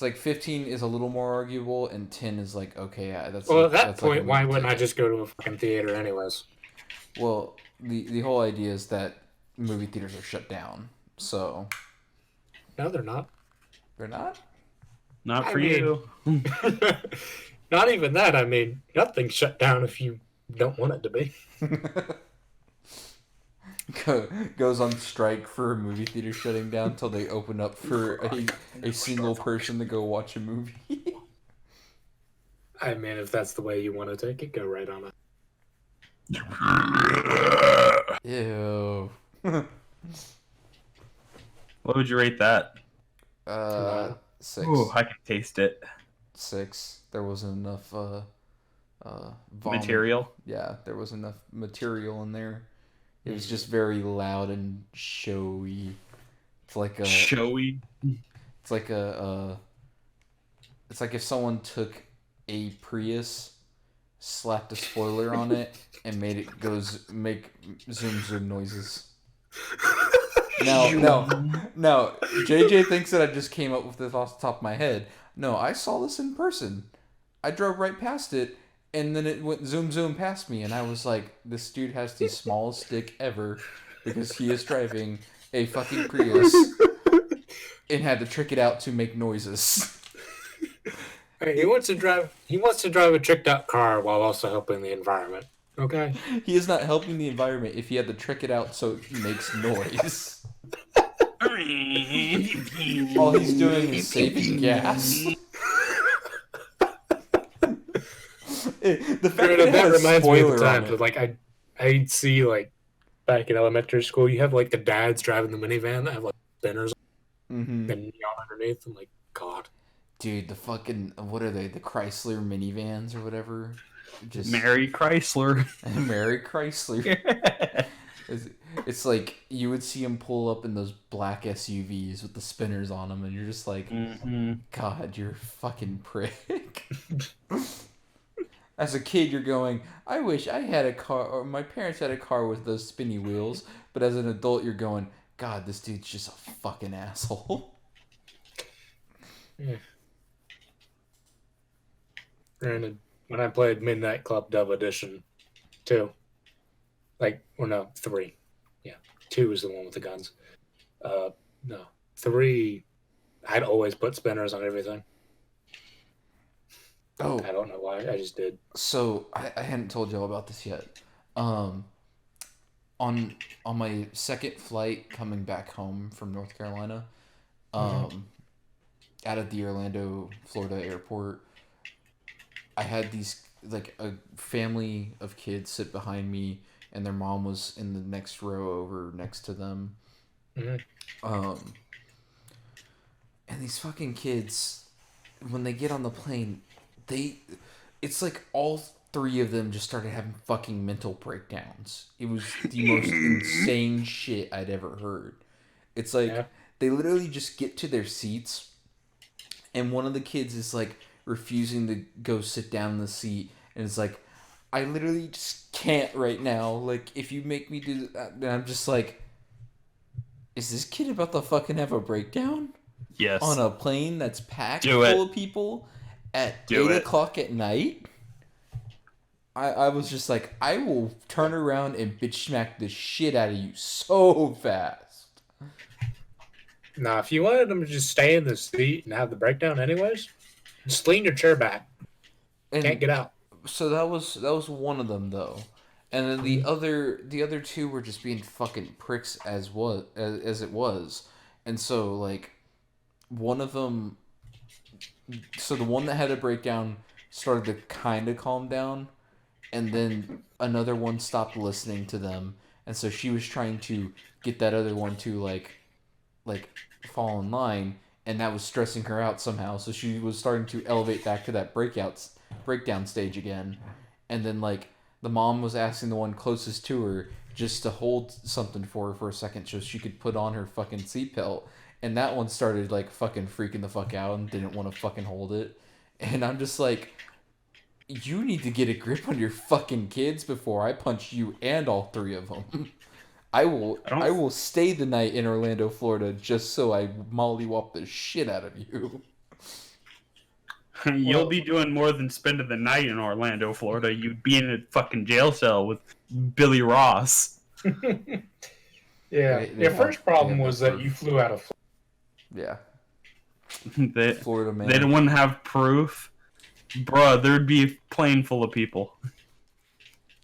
like 15 is a little more arguable, and 10 is like okay, yeah, Well, at that that's like a point, why movie wouldn't I ticket. just go to a fucking theater anyways? Well, the whole idea is that movie theaters are shut down, so No, they're not. they're not. Not I for mean- you. Not even that. I mean, nothing's shut down if you don't want it to be. Goes on strike for a movie theater shutting down until they open up for a single person to go watch a movie. I mean, if that's the way you want to take it, go right on it. Ew. What would you rate that? 6. Ooh, I can taste it. 6. There wasn't enough vomit. Material. Yeah, there wasn't enough material in there. It was just very loud and showy. It's like a Showy. it's like it's like if someone took a Prius, slapped a spoiler on it, and made it make zoom noises. No. JJ thinks that I just came up with this off the top of my head. No, I saw this in person. I drove right past it, and then it went zoom past me, and I was like, this dude has the smallest dick ever because he is driving a fucking Prius and had to trick it out to make noises. Hey, he wants to drive a tricked out car while also helping the environment. Okay. He is not helping the environment if he had to trick it out so it makes noise. All he's doing is saving gas. The fact that it That has a reminds me of spoiler the on times it. like I'd see like back in elementary school, you have like the dads driving the minivan that have like spinners Mm-hmm. and neon underneath. I'm like, God. Dude, the fucking what are they? The Chrysler minivans or whatever. Just Mary Chrysler. Mary Chrysler. It's like you would see him pull up in those black SUVs with the spinners on them, and you're just like, God, you're a fucking prick. As a kid, you're going, I wish I had a car, or my parents had a car with those spinny wheels. But as an adult, you're going, God, this dude's just a fucking asshole. Yeah. Granted, when I played Midnight Club Dove Edition 2, 3. Yeah, 2 is the one with the guns. No, 3, I'd always put spinners on everything. Oh, I don't know why, I just did. so I hadn't told y'all about this yet. On my second flight coming back home from North Carolina, out of the Orlando, Florida airport, I had these like a family of kids sit behind me, and their mom was in the next row over next to them. Mm-hmm. And these fucking kids, when they get on the plane, it's like all three of them just started having fucking mental breakdowns. It was the most insane shit I'd ever heard. It's like they literally just get to their seats, and one of the kids is like refusing to go sit down in the seat, and it's like, I literally just can't right now. Like, if you make me do that, and I'm just like, is this kid about to fucking have a breakdown? Yes. On a plane that's packed Do full it. of people at 8 Do it. o'clock at night? I was just like, I will turn around and bitch smack the shit out of you so fast. Now, if you wanted them to just stay in the seat and have the breakdown anyways, just lean your chair back. And Can't get out. so that was one of them though. And then the other two were just being fucking pricks as it was. And so like one of them, so the one that had a breakdown started to kind of calm down, and then another one stopped listening to them, and so she was trying to get that other one to like fall in line, and that was stressing her out somehow. So she was starting to elevate back to that breakdown stage again, and then like the mom was asking the one closest to her just to hold something for her for a second so she could put on her fucking seatbelt, and that one started like fucking freaking the fuck out and didn't want to fucking hold it, and I'm just like, you need to get a grip on your fucking kids before I punch you and all three of them. I will stay the night in Orlando, Florida, just so I mollywop the shit out of you. You'll be doing more than spending the night in Orlando, Florida. You'd be in a fucking jail cell with Billy Ross. Yeah. Your first problem was that you flew out of Florida. Yeah. Florida man. They wouldn't have proof. Bruh, there'd be a plane full of people.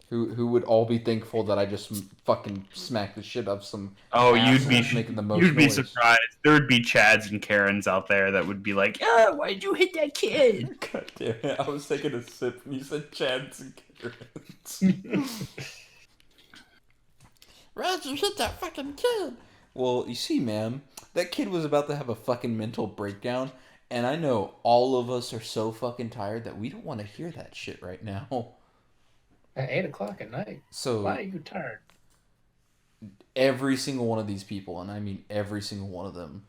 Who would all be thankful that I just fucking smacked the shit up some. Oh, you'd be noise. surprised. There'd be Chads and Karens out there that would be like, "Oh, why'd you hit that kid?" God damn it! I was taking a sip and you said Chads and Karens. Roger hit that fucking kid. Well, you see, ma'am, that kid was about to have a fucking mental breakdown, and I know all of us are so fucking tired that we don't want to hear that shit right now. At 8 o'clock at night. So why are you tired? Every single one of these people, and I mean every single one of them,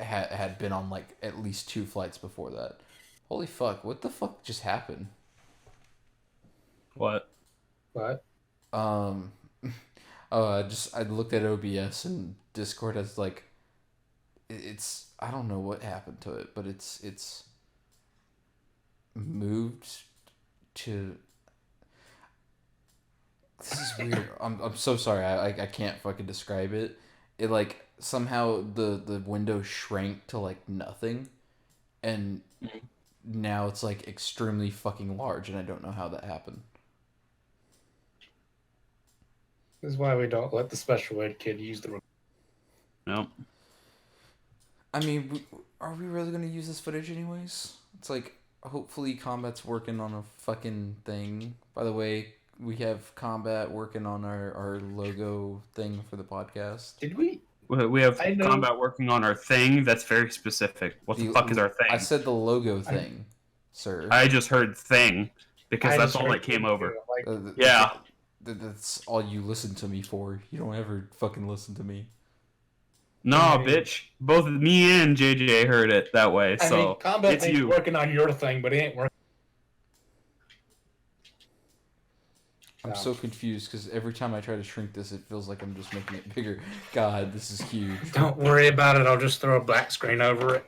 had been on like at least 2 flights before that. Holy fuck! What the fuck just happened? What? I looked at OBS and Discord as like, it's I don't know what happened to it, but it's moved to. This is weird. I'm so sorry. I can't fucking describe it. It like somehow the window shrank to like nothing, and now it's like extremely fucking large, and I don't know how that happened. This is why we don't let the special ed kid use the remote. No. I mean, are we really gonna use this footage anyways? It's like, hopefully Combat's working on a fucking thing. By the way, we have Combat working on our logo thing for the podcast. Did we? We have Combat working on our thing. That's very specific. What the fuck is our thing? I said the logo thing, sir. I just heard thing because that's all that came over. Yeah. That's all you listen to me for. You don't ever fucking listen to me. No, bitch. Both me and JJ heard it that way. So I mean, Combat ain't working on your thing, but he ain't working. I'm so confused because every time I try to shrink this, it feels like I'm just making it bigger. God, this is huge. Don't worry about it. I'll just throw a black screen over it.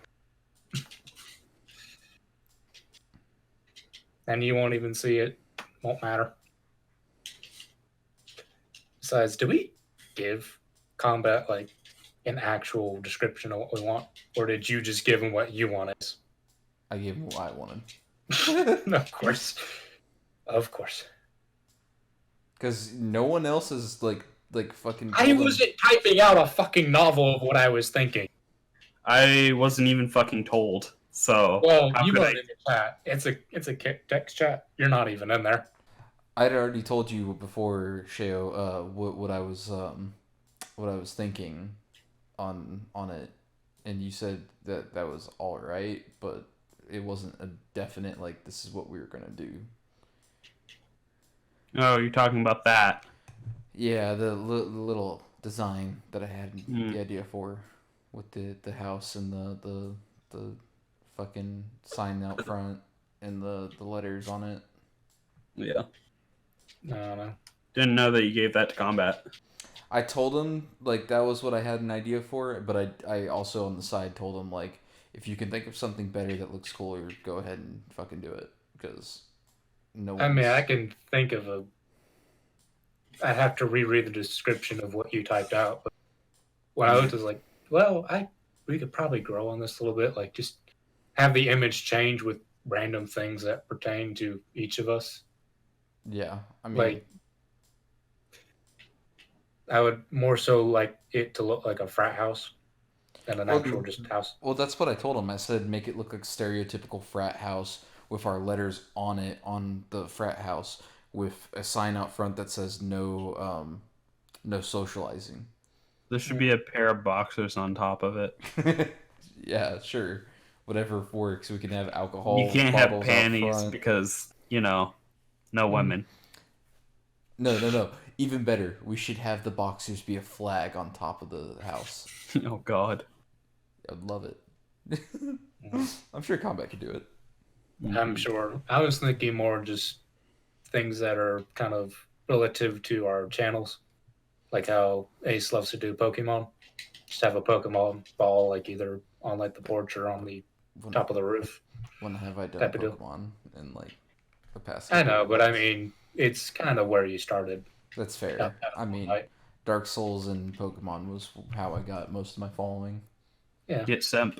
And you won't even see it. Won't matter. Besides, do we give Combat like an actual description of what we want? Or did you just give him what you wanted? I gave him what I wanted. Of course. Of course. Because no one else is like fucking. I wasn't typing out a fucking novel of what I was thinking. I wasn't even fucking told. So well, you weren't in the chat. It's a text chat. You're not even in there. I'd already told you before, Sheo, what I was thinking on it, and you said that was all right, but it wasn't a definite like this is what we were gonna do. Oh, you're talking about that? Yeah, the little design that I had the idea for, with the house and the fucking sign out front and the letters on it. Yeah. No. Didn't know that you gave that to Combat. I told him like that was what I had an idea for, but I also on the side told him like, if you can think of something better that looks cooler, go ahead and fucking do it, because no. I mean, I can think of I'd have to reread the description of what you typed out. But when I looked, I was like, well, we could probably grow on this a little bit. Like, just have the image change with random things that pertain to each of us. Yeah, I mean, like, I would more so like it to look like a frat house than an actual just house. Well, that's what I told him. I said make it look like stereotypical frat house with our letters on it, on the frat house, with a sign out front that says no socializing. There should be a pair of boxers on top of it. Yeah, sure. Whatever works. We can have alcohol. You can't have bottles out panties front. because, no women. No. Even better, we should have the boxers be a flag on top of the house. Oh, God. I'd love it. I'm sure Combat could do it. I'm sure. I was thinking more just things that are kind of relative to our channels, like how Ace loves to do Pokemon. Just have a Pokemon ball, like either on like the porch or on the top of the roof. When have I done Type of deal. Pokemon in like the past? I know, couple but I months? mean, it's kind of where you started. That's fair. That I mean, right? Dark Souls and Pokemon was how I got most of my following. Yeah. Get simped.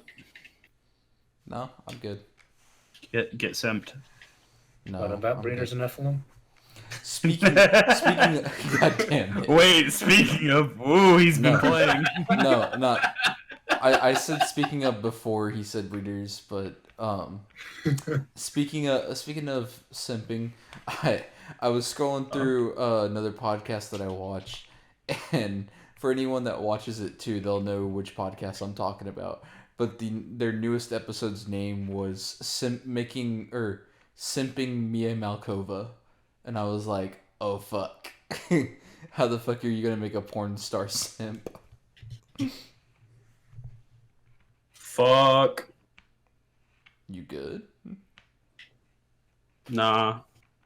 No, I'm good. Get simped. No. What about I'm Breeders good. and Nephilim? Speaking of, God damn it. Wait, speaking of, he's been No. playing. No, not. I said speaking of before he said breeders, but speaking of simping, I was scrolling through another podcast that I watched, and for anyone that watches it too, they'll know which podcast I'm talking about. But their newest episode's name was simping Mia Malkova, and I was like, oh fuck, how the fuck are you gonna make a porn star simp? Fuck. You good? Nah.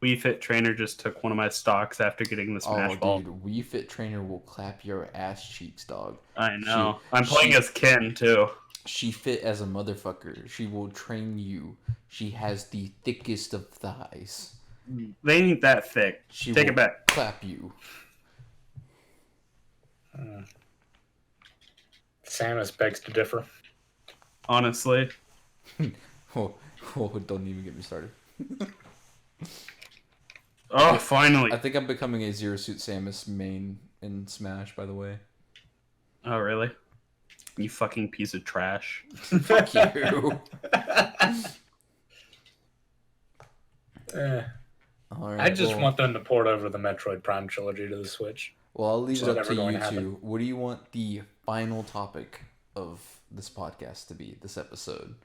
Wii Fit Trainer just took one of my stocks after getting the Smash Oh, Ball. dude, Wii Fit Trainer will clap your ass cheeks, dog. I know. I'm playing as Ken, too. She fit as a motherfucker. She will train you. She has the thickest of thighs. They ain't that thick. She Take will it back. clap you. Samus begs to differ. Honestly. Oh, don't even get me started. Oh, finally. I think I'm becoming a Zero Suit Samus main in Smash, by the way. Oh, really? You fucking piece of trash. Fuck you. All right, I just want them to port over the Metroid Prime trilogy to the Switch. Well, I'll leave So it up never to going you to happen. two. What do you want the final topic of this podcast to be, this episode?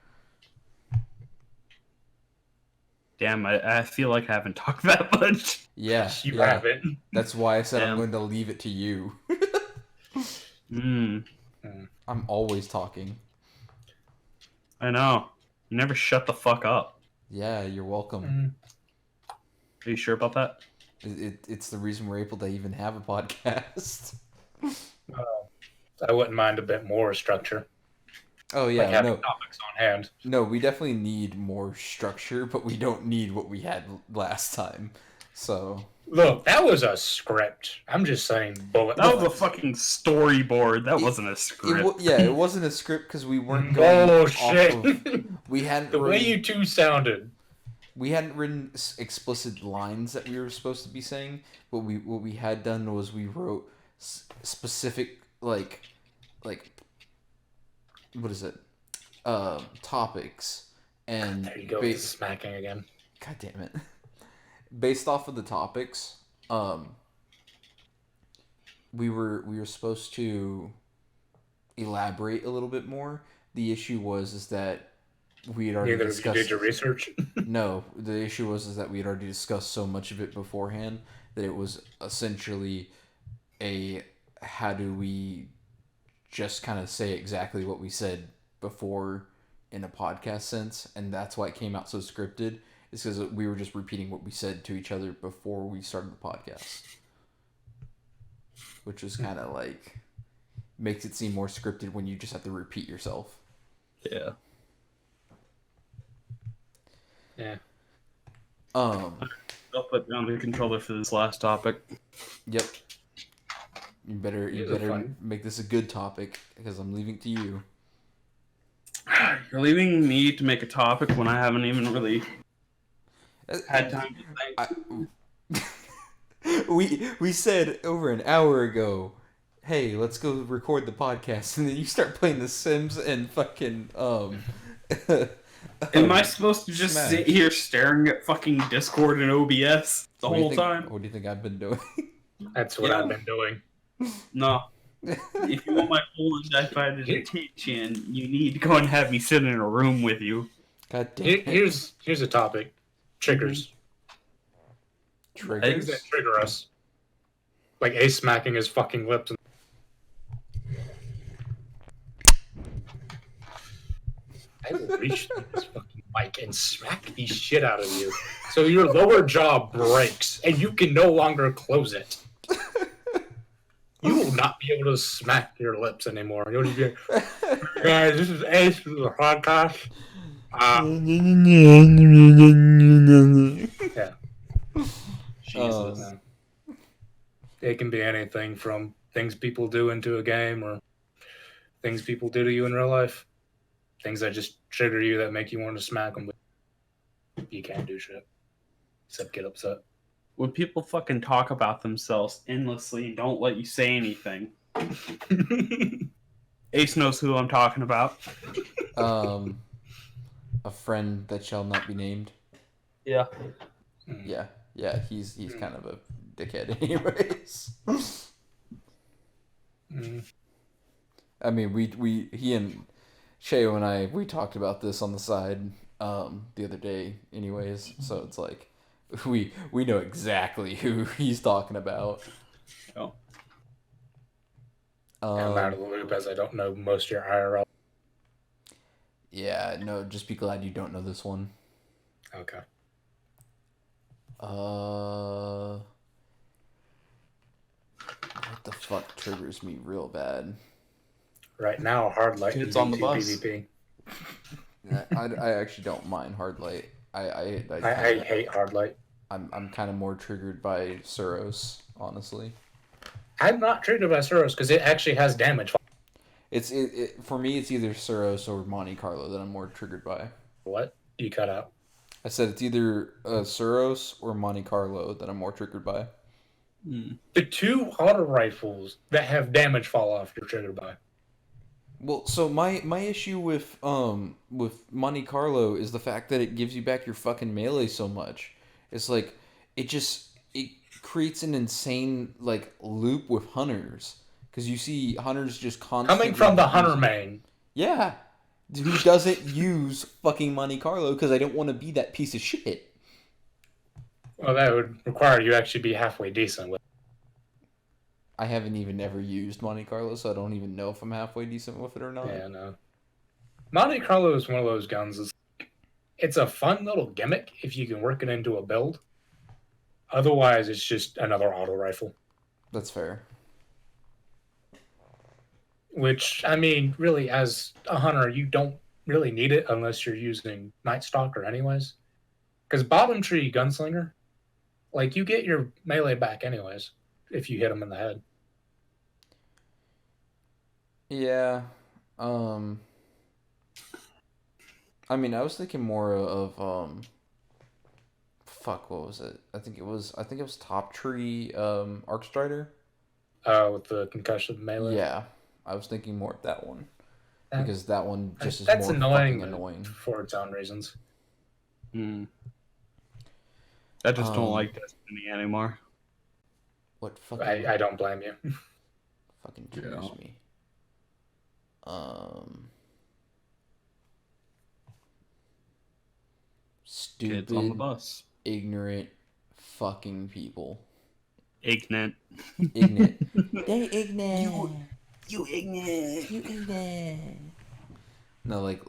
Damn, I feel like I haven't talked that much. Yeah, You yeah. haven't. That's why I said I'm Damn. going to leave it to you. I'm always talking. I know. You never shut the fuck up. Yeah, you're welcome. Are you sure about that? It's the reason we're able to even have a podcast. I wouldn't mind a bit more structure. Oh Like yeah, having no, topics on hand. no, we definitely need more structure, but we don't need what we had last time. So Look, that was a script. I'm just saying bullet That was a points. fucking storyboard. That wasn't a script. it wasn't a script because we weren't going Bullshit. off of. We hadn't The way written, you two sounded. we hadn't written explicit lines that we were supposed to be saying. What we had done was we wrote specific like what is it? Topics and There you go, with the smacking again. God damn it. Based off of the topics, we were supposed to elaborate a little bit more. The issue was that we had already Neither of you discussed. did your research. No, the issue was that we had already discussed so much of it beforehand that it was essentially a how do we just kind of say exactly what we said before in a podcast sense, and that's why it came out so scripted. It's because we were just repeating what we said to each other before we started the podcast, which is kind of like makes it seem more scripted when you just have to repeat yourself. Yeah. Yeah. I'll put down the controller for this last topic. Yep. You better fine. make this a good topic because I'm leaving it to you. You're leaving me to make a topic when I haven't even really had time to think. We said over an hour ago, hey, let's go record the podcast, and then you start playing The Sims and fucking Am I supposed to just Smash. sit here staring at fucking Discord and OBS the whole time? What do you think I've been doing? That's what Yeah. I've been doing. No. If you want my full undivided attention, you need to go and have me sit in a room with you. God damn it. Here's a topic. Triggers. Things that Triggers? trigger us. Like Ace smacking his fucking lips. I will reach through this fucking mic and smack the shit out of you. So your lower jaw breaks and you can no longer close it. You will not be able to smack your lips anymore. You'll just be like, guys, this is Ace from the podcast. Yeah. Jesus. It can be anything from things people do into a game or things people do to you in real life. Things that just trigger you that make you want to smack them. But you can't do shit. Except get upset. When people fucking talk about themselves endlessly and don't let you say anything. Ace knows who I'm talking about. A friend that shall not be named. Yeah. Yeah, he's kind of a dickhead anyways. I mean, he and Sheo and I, we talked about this on the side the other day anyways, so it's like we know exactly who he's talking about. Oh. I'm out of the loop as I don't know most of your IRL. Yeah, no, just be glad you don't know this one. Okay. What the fuck triggers me real bad? Right now, hard light Kids on the bus. PvP. I actually don't mind hard light. I hate hard light. I'm kind of more triggered by Suros, honestly. I'm not triggered by Suros because it actually has damage. It's for me. It's either Suros or Monte Carlo that I'm more triggered by. What? You cut out. I said it's either Suros or Monte Carlo that I'm more triggered by. The two auto rifles that have damage fall off, you're triggered by. Well, so my issue with Monte Carlo is the fact that it gives you back your fucking melee so much. It's like it creates an insane like loop with hunters because you see hunters just constantly coming from the hunter main. Yeah, who doesn't use fucking Monte Carlo because I don't want to be that piece of shit. Well, that would require you actually be halfway decent with. I haven't even ever used Monte Carlo, so I don't even know if I'm halfway decent with it or not. Yeah, no. Monte Carlo is one of those guns. It's a fun little gimmick if you can work it into a build. Otherwise, it's just another auto rifle. That's fair. Which, I mean, really, as a hunter, you don't really need it unless you're using Night Stalker anyways. Because Bottom Tree Gunslinger, like, you get your melee back anyways if you hit them in the head. Yeah. I mean, I was thinking more of fuck, what was it? I think it was Top Tree Arc Strider. With the concussion melee. Yeah. I was thinking more of that one. Because that one just is that's more annoying, fucking annoying. For its own reasons. I just don't like Destiny anymore. What fucking... I don't blame you. Fucking triggers me. Stupid, Kids on the bus. Ignorant fucking people. Ignorant. They ignorant. You ignorant. You ignorant. No, like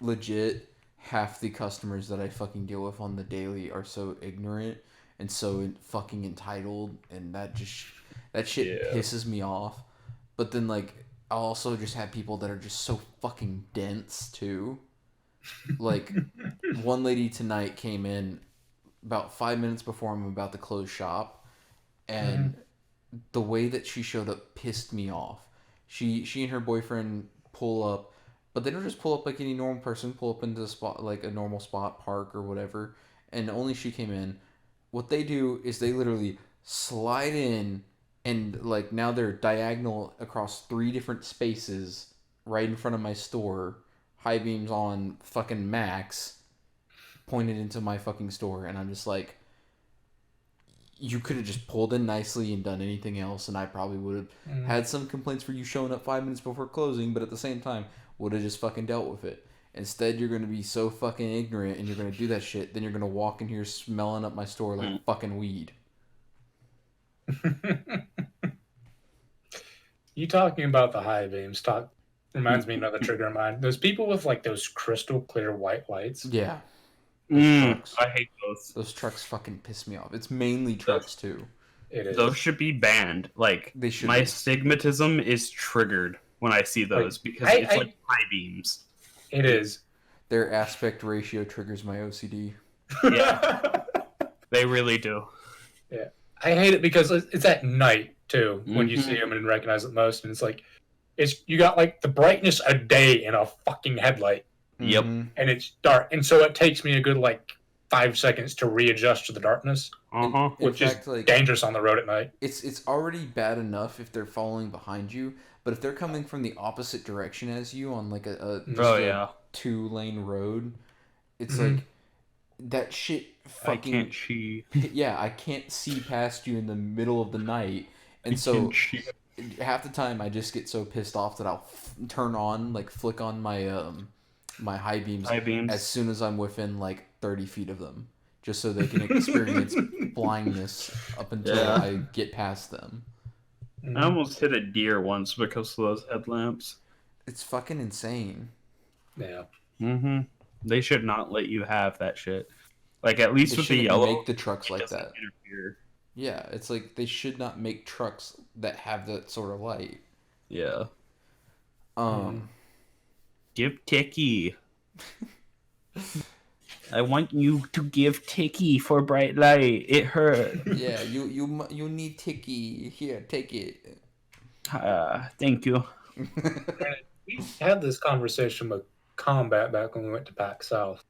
legit, half the customers that I fucking deal with on the daily are so ignorant and so fucking entitled, and that shit pisses me off. But then like I also just have people that are just so fucking dense too. Like one lady tonight came in about 5 minutes before I'm about to close shop, and the way that she showed up pissed me off. She and her boyfriend pull up, but they don't just pull up like any normal person, pull up into a spot like a normal spot, park or whatever, and only she came in. What they do is they literally slide in, and like now they're diagonal across 3 different spaces right in front of my store, high beams on fucking max, pointed into my fucking store, and I'm just like, you could have just pulled in nicely and done anything else, and I probably would have had some complaints for you showing up 5 minutes before closing, but at the same time, would have just fucking dealt with it. Instead, you're going to be so fucking ignorant, and you're going to do that shit, then you're going to walk in here smelling up my store like fucking weed. You talking about the high beams reminds me of another trigger of mine. Those people with like those crystal clear white lights. Yeah. Trucks. I hate those. Those trucks fucking piss me off. It's mainly trucks too. It is. Those should be banned. Like, They should my be. stigmatism is triggered when I see those because it's like high beams. It is. Their aspect ratio triggers my OCD. Yeah. They really do. Yeah. I hate it because it's at night too when you see them and recognize it most, and it's like you got like the brightness a day in a fucking headlight. Yep. Mm-hmm. And it's dark, and so it takes me a good like 5 seconds to readjust to the darkness, which is dangerous on the road at night. It's already bad enough if they're following behind you, but if they're coming from the opposite direction as you on like a 2-lane road, it's like that shit fucking. I can't see. Yeah, I can't see past you in the middle of the night, and so half the time I just get so pissed off that I'll flick on my my high beams as soon as I'm within like 30 feet of them, just so they can experience blindness up until I get past them. I almost hit a deer once because of those headlamps. It's fucking insane. Yeah. They should not let you have that shit. Like, at least with the yellow, make the trucks like that. Interfere. Yeah, it's like they should not make trucks that have that sort of light. Yeah. Give Ticky. I want you to give Ticky for bright light. It hurt. Yeah, you need Ticky. Here, take it. Thank you. We had this conversation with Combat back when we went to PAX South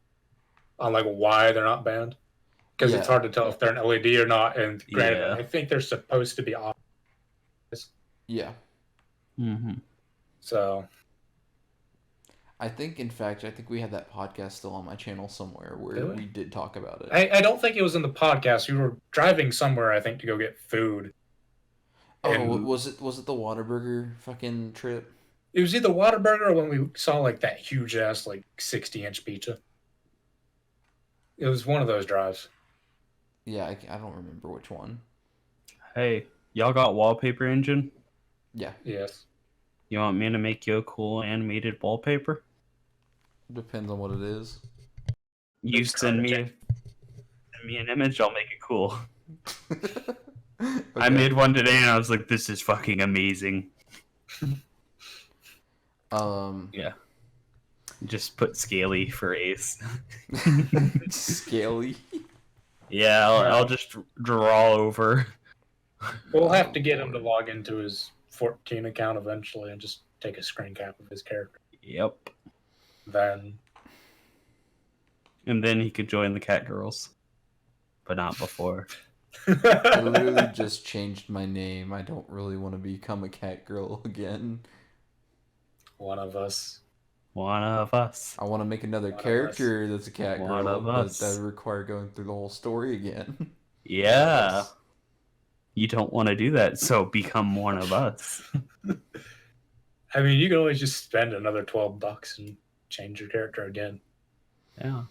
on like why they're not banned, because it's hard to tell if they're an LED or not. And granted, I think they're supposed to be off. Yeah. So. I think we had that podcast still on my channel somewhere where we did talk about it. I don't think it was in the podcast. We were driving somewhere, I think, to go get food. Was it the Whataburger fucking trip? It was either Whataburger or when we saw like that huge ass like 60-inch pizza. It was one of those drives. Yeah, I don't remember which one. Hey, y'all got wallpaper engine? Yeah. Yes. You want me to make you a cool animated wallpaper? Depends on what it is. You send me an image, I'll make it cool. Okay. I made one today and I was like, this is fucking amazing. Yeah. Just put Scaly for Ace. Scaly? Yeah, I'll just draw over. We'll have to get him to log into his 14 account eventually and just take a screen cap of his character. Yep. And then he could join the Cat Girls. But not before. I literally just changed my name. I don't really want to become a cat girl again. One of us. I want to make another character that's a cat girl, but that would require going through the whole story again. Yeah. You don't want to do that, so become one of us. I mean, you can always just spend another $12 and change your character again. Yeah.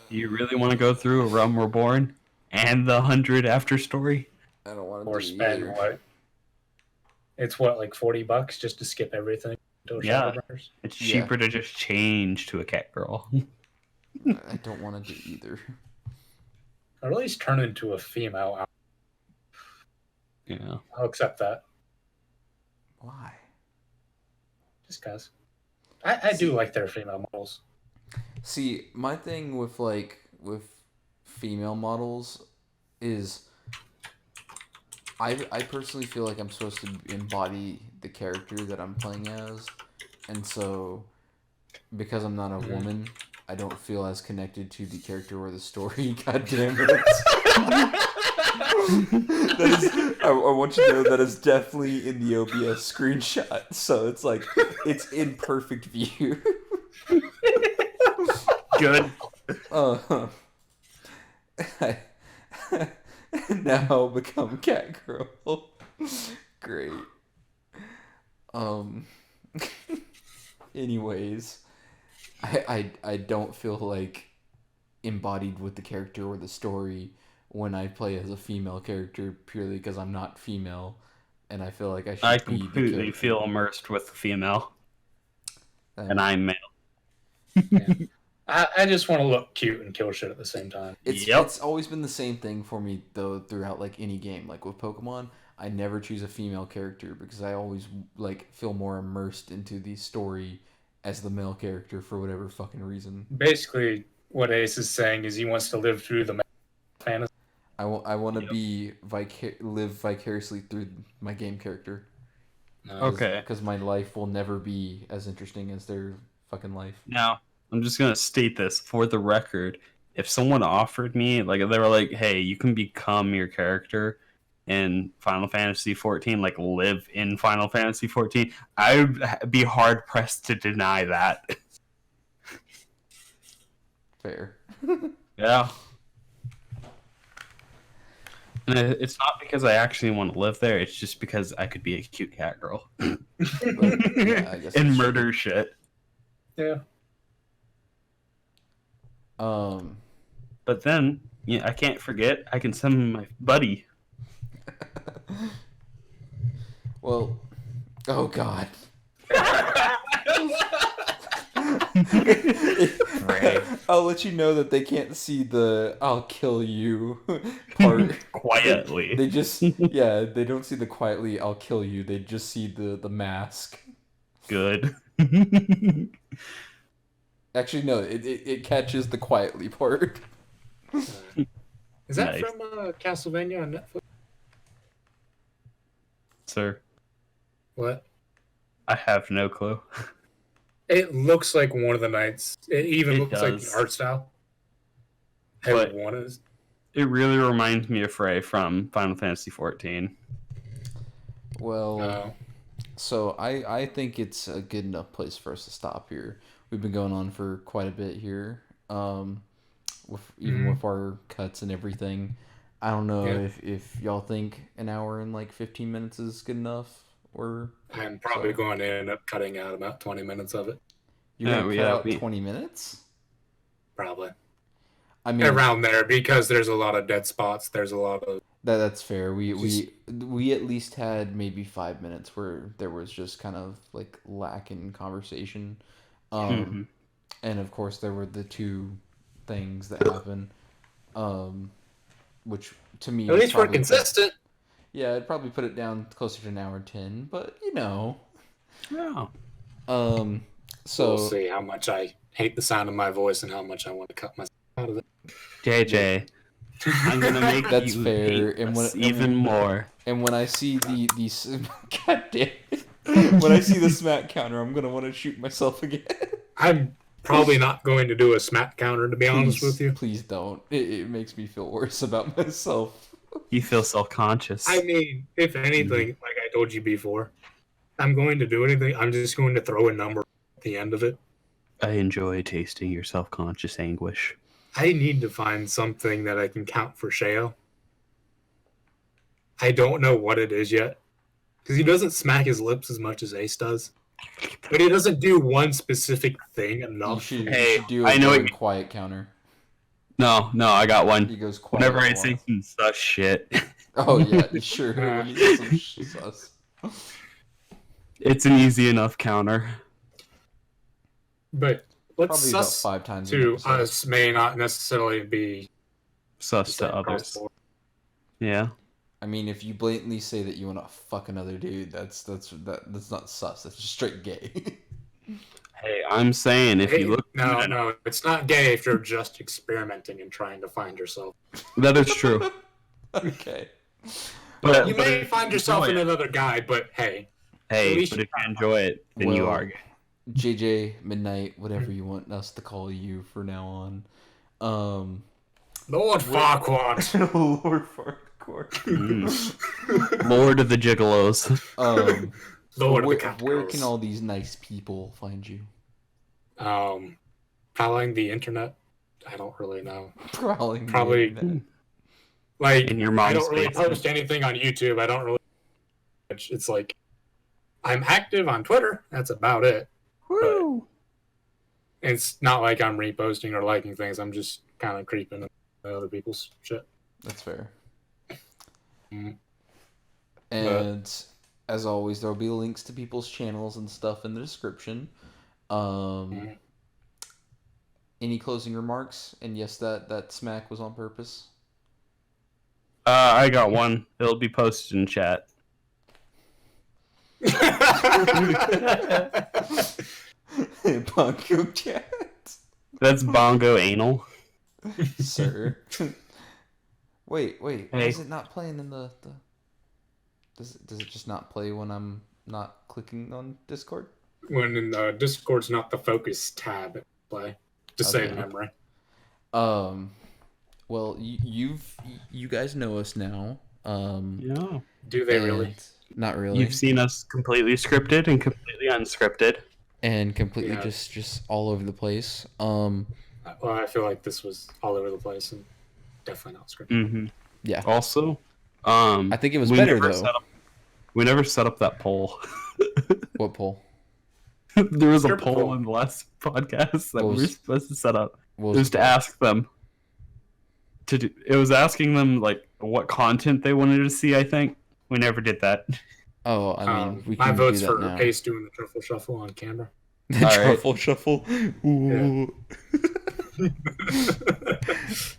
You really want to go through A Realm Reborn and the 100 after story? I don't want to or spend either. What? It's what, like $40 just to skip everything? Yeah. It's cheaper to just change to a cat girl. I don't want to do either. Or at least turn into a female. Yeah. I'll accept that. Why? Just because. I do like their female models. See, my thing with female models is I personally feel like I'm supposed to embody the character that I'm playing as, and so because I'm not a woman, I don't feel as connected to the character or the story. God damn it! I want you to know that is definitely in the OBS screenshot, so it's like it's in perfect view. Good. Now become cat girl. Great. Um. Anyways, I don't feel like embodied with the character or the story when I play as a female character purely because I'm not female, and I feel like I I should be the completely character. feel immersed with the female, Um, and I'm male. Yeah. I just want to look cute and kill shit at the same time. It's always been the same thing for me though throughout like any game. Like with Pokemon, I never choose a female character because I always like feel more immersed into the story as the male character for whatever fucking reason. Basically, what Ace is saying is he wants to live through the fantasy. I want to be live vicariously through my game character. Okay. Because my life will never be as interesting as their fucking life. Now, I'm just gonna state this for the record. If someone offered me, like, they were like, "Hey, you can become your character in Final Fantasy 14, like, live in Final Fantasy 14," I would be hard pressed to deny that. Fair. Yeah. And it's not because I actually want to live there. It's just because I could be a cute cat girl But, yeah, I guess and that's murder shit. Yeah. But then, I can't forget. I can summon my buddy. Well, oh god. I'll let you know that they can't see the "I'll kill you" part Quietly. They just they don't see the quietly "I'll kill you." They just see the mask. Good. Actually, no. It catches the quietly part. Is that Nice. from Castlevania on Netflix? Sir, What? I have no clue. It looks like one of the knights. It even It looks like does. the art style. But- One is. It really reminds me of Frey from Final Fantasy 14. Well, so I think it's a good enough place for us to stop here. We've been going on for quite a bit here. With our cuts and everything. I don't know if y'all think an hour and like 15 minutes is good enough, or I'm probably going to end up cutting out about 20 minutes of it. you're gonna cut out 20 minutes. Probably. I mean, Around there, because there's a lot of dead spots. There's a lot of. that's fair. We at least had maybe 5 minutes where there was just kind of like lack in conversation, and of course there were the two things that happened, which to me At least we're consistent. I'd probably put it down closer to an hour 10, but you know. Yeah. So Oh. We'll see how much I hate the sound of my voice and how much I want to cut myself out of it. JJ, I'm gonna make That's you fair. hate And us when- even more. And when I see the God damn it. When I see the smack counter, I'm gonna want to shoot myself again. I'm probably not going to do a smack counter, to be honest with you. Please don't. It makes me feel worse about myself. You feel self-conscious. I mean, if anything, like I told you before, I'm going to do anything. I'm just going to throw a number at the end of it. I enjoy tasting your self-conscious anguish. I need to find something that I can count for Sheo. I don't know what it is yet. Because he doesn't smack his lips as much as Ace does. But he doesn't do one specific thing You enough. should, Hey, you should do a I know going what- quiet counter. No, I got one. He goes quiet. Whenever I a say lot. some sus shit, Oh yeah, sure. When he does some sus. it's an easy enough counter. But what's Probably about sus 5 times an to episode. us may not necessarily be Sus to across others. the board. Yeah. I mean, if you blatantly say that you want to fuck another dude, that's not sus. That's just straight gay. Hey, I'm saying if Hey, you look no, good enough- no, it's not gay if you're just experimenting and trying to find yourself. that is true. Okay. But You may if find you yourself in enjoy it- anoty guy, but hey, Hey, at least but you if you enjoy it, then you Well, are gay. JJ, Midnight, whatever you want us to call you for now on. Lord Farquaad. Lord Farquhar. Lord of the Gigolos. Lord of the where Capitals. can all these nice people find you? Prowling the internet? I don't really know. Prowling. the Probably- internet. Like, In your I mom's don't really basement. post anything on YouTube. I don't really. It's like I'm active on Twitter. That's about it. Woo! It's not like I'm reposting or liking things. I'm just kind of creeping into other people's shit. That's fair. Mm. And as always, there will be links to people's channels and stuff in the description. Any closing remarks? And yes, that smack was on purpose. I got one. It'll be posted in chat. Bongo chat. That's bongo anal. Sir. Wait. Why Hey. is it not playing in the... Does it just not play when I'm not clicking on Discord? When in Discord's not the focus tab at play. Just Okay. save memory. Well, you guys know us now. Yeah. Do they and- really? Not really. You've seen us completely scripted and completely unscripted. And completely Yeah. just all over the place. Well, I feel like this was all over the place and definitely not scripted. Mm-hmm. Yeah. Also, I think it was we better never though. we never set up that poll. What poll? There was a Script poll poll. in the last podcast that What we were was- supposed to set up. What It was to ask them to do. It was asking them like what content they wanted to see. I think we never did that. Oh, I mean, we my can vote's do that for now. Ace doing the truffle shuffle on camera. The All right. truffle shuffle. Ooh.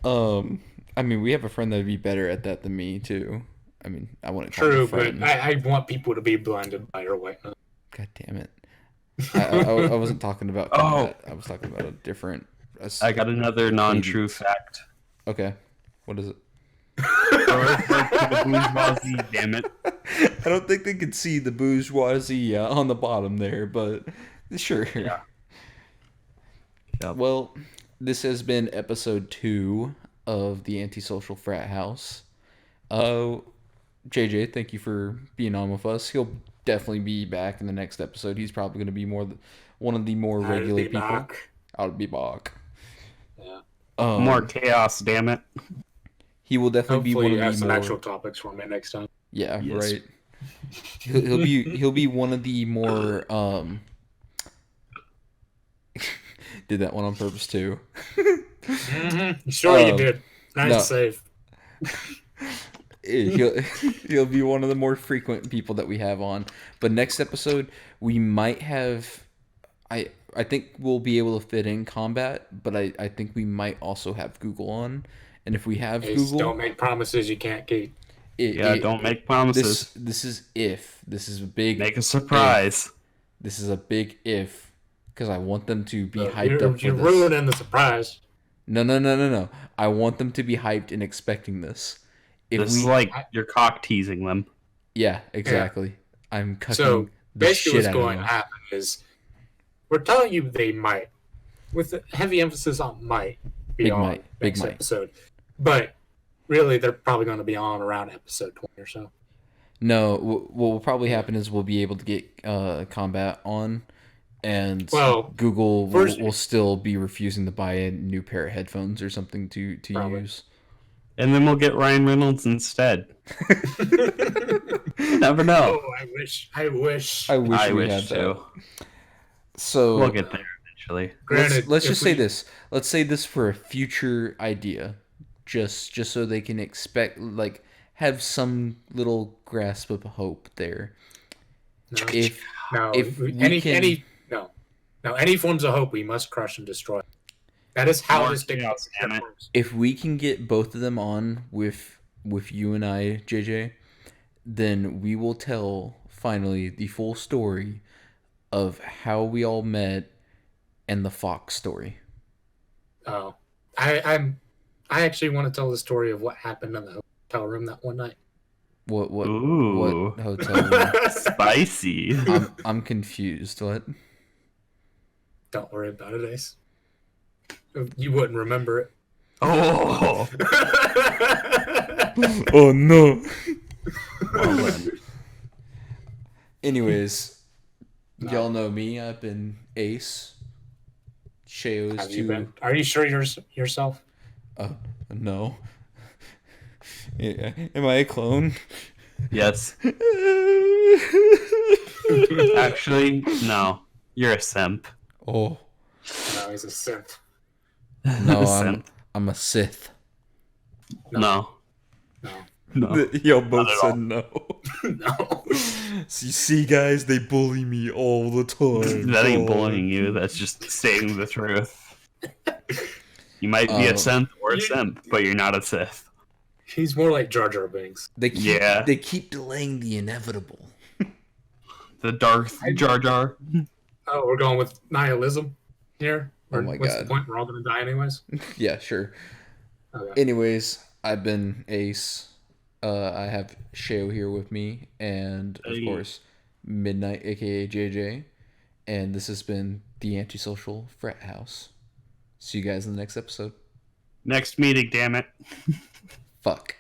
I mean, we have a friend that'd be better at that than me too. I mean, I wouldn't call him True, a friend. but I want people to be blinded by your whiteness. God damn it! I wasn't talking about that. I was talking about a different. I got another non-true fact. Okay, what is it? Bourgeoisie, damn it. I don't think they could see the bourgeoisie on the bottom there, but sure. Yeah. Yep. Well, this has been episode 2 of the Antisocial Frat House. JJ, thank you for being on with us. He'll definitely be back in the next episode. He's probably going to be one of the more regular people. Back. I'll be back. Yeah. More chaos, damn it. He will definitely Hopefully, be you one have of some the more. actual topics for me next time. Yeah, Yes. right. He'll be one of the more did that one on purpose too. Mm-hmm. Sure, you did. Nice no. save. He'll be one of the more frequent people that we have on. But next episode we might have I think we'll be able to fit in combat, but I think we might also have Google on. And if we have Ace, Google, don't make promises you can't keep. Don't make promises. This is if. This is a big Make a surprise. This is a big if, because I want them to be hyped up for You're this. ruining the surprise. No. I want them to be hyped and expecting this. This is like you're cock teasing them. Yeah, exactly. I'm cutting So the basically, shit what's out of going them. to happen is we're telling you they might, with a heavy emphasis on might, be Big on might, big next might. episode. But really, they're probably going to be on around episode 20 or so. No, what will probably happen is we'll be able to get combat on, and Well, Google first- will still be refusing to buy a new pair of headphones or something to Probably. use. And then we'll get Ryan Reynolds instead. You never know. Oh, I wish. I wish I we wish had that. too. So We'll get there eventually. Granted, let's if just say we- this. Let's say this for a future idea, just so they can expect, like, have some little grasp of hope there. No, If no, if we any can- any forms of hope we must crush and destroy. That is how More this chaos, damn it. works. if we can get both of them on with you and I, JJ, then we will tell finally the full story of how we all met and the Fox story. Oh, I actually want to tell the story of what happened in the hotel room that one night. What Ooh. what hotel room? Spicy. I'm confused. What? Don't worry about it, Ace. You wouldn't remember it. Oh. Oh no. Well then. Anyways, No. y'all know me. I've been Ace. Sheo's Have you too. been? Are you sure yourself? No. Yeah. Am I a clone? Yes. Actually, no. You're a simp. Oh No, he's a synth. no, Simp. I'm a Sith. No. No. No. Y'all both Not at said all. no. No. See, guys, they bully me all the time. That ain't bullying you. That's just stating the truth. You might be a synth or a simp, but you're not a Sith. He's more like Jar Jar Binks. They Yeah. keep delaying the inevitable. The Darth Jar Jar. Oh, we're going with nihilism here? Oh Or my what's the God. point? We're all going to die anyways? Yeah, sure. Okay. Anyways, I've been Ace. I have Sheo here with me, and of Hey. course, Midnight, aka JJ. And this has been the Antisocial Frathouse. See you guys in the next episode. Next meeting, damn it. Fuck.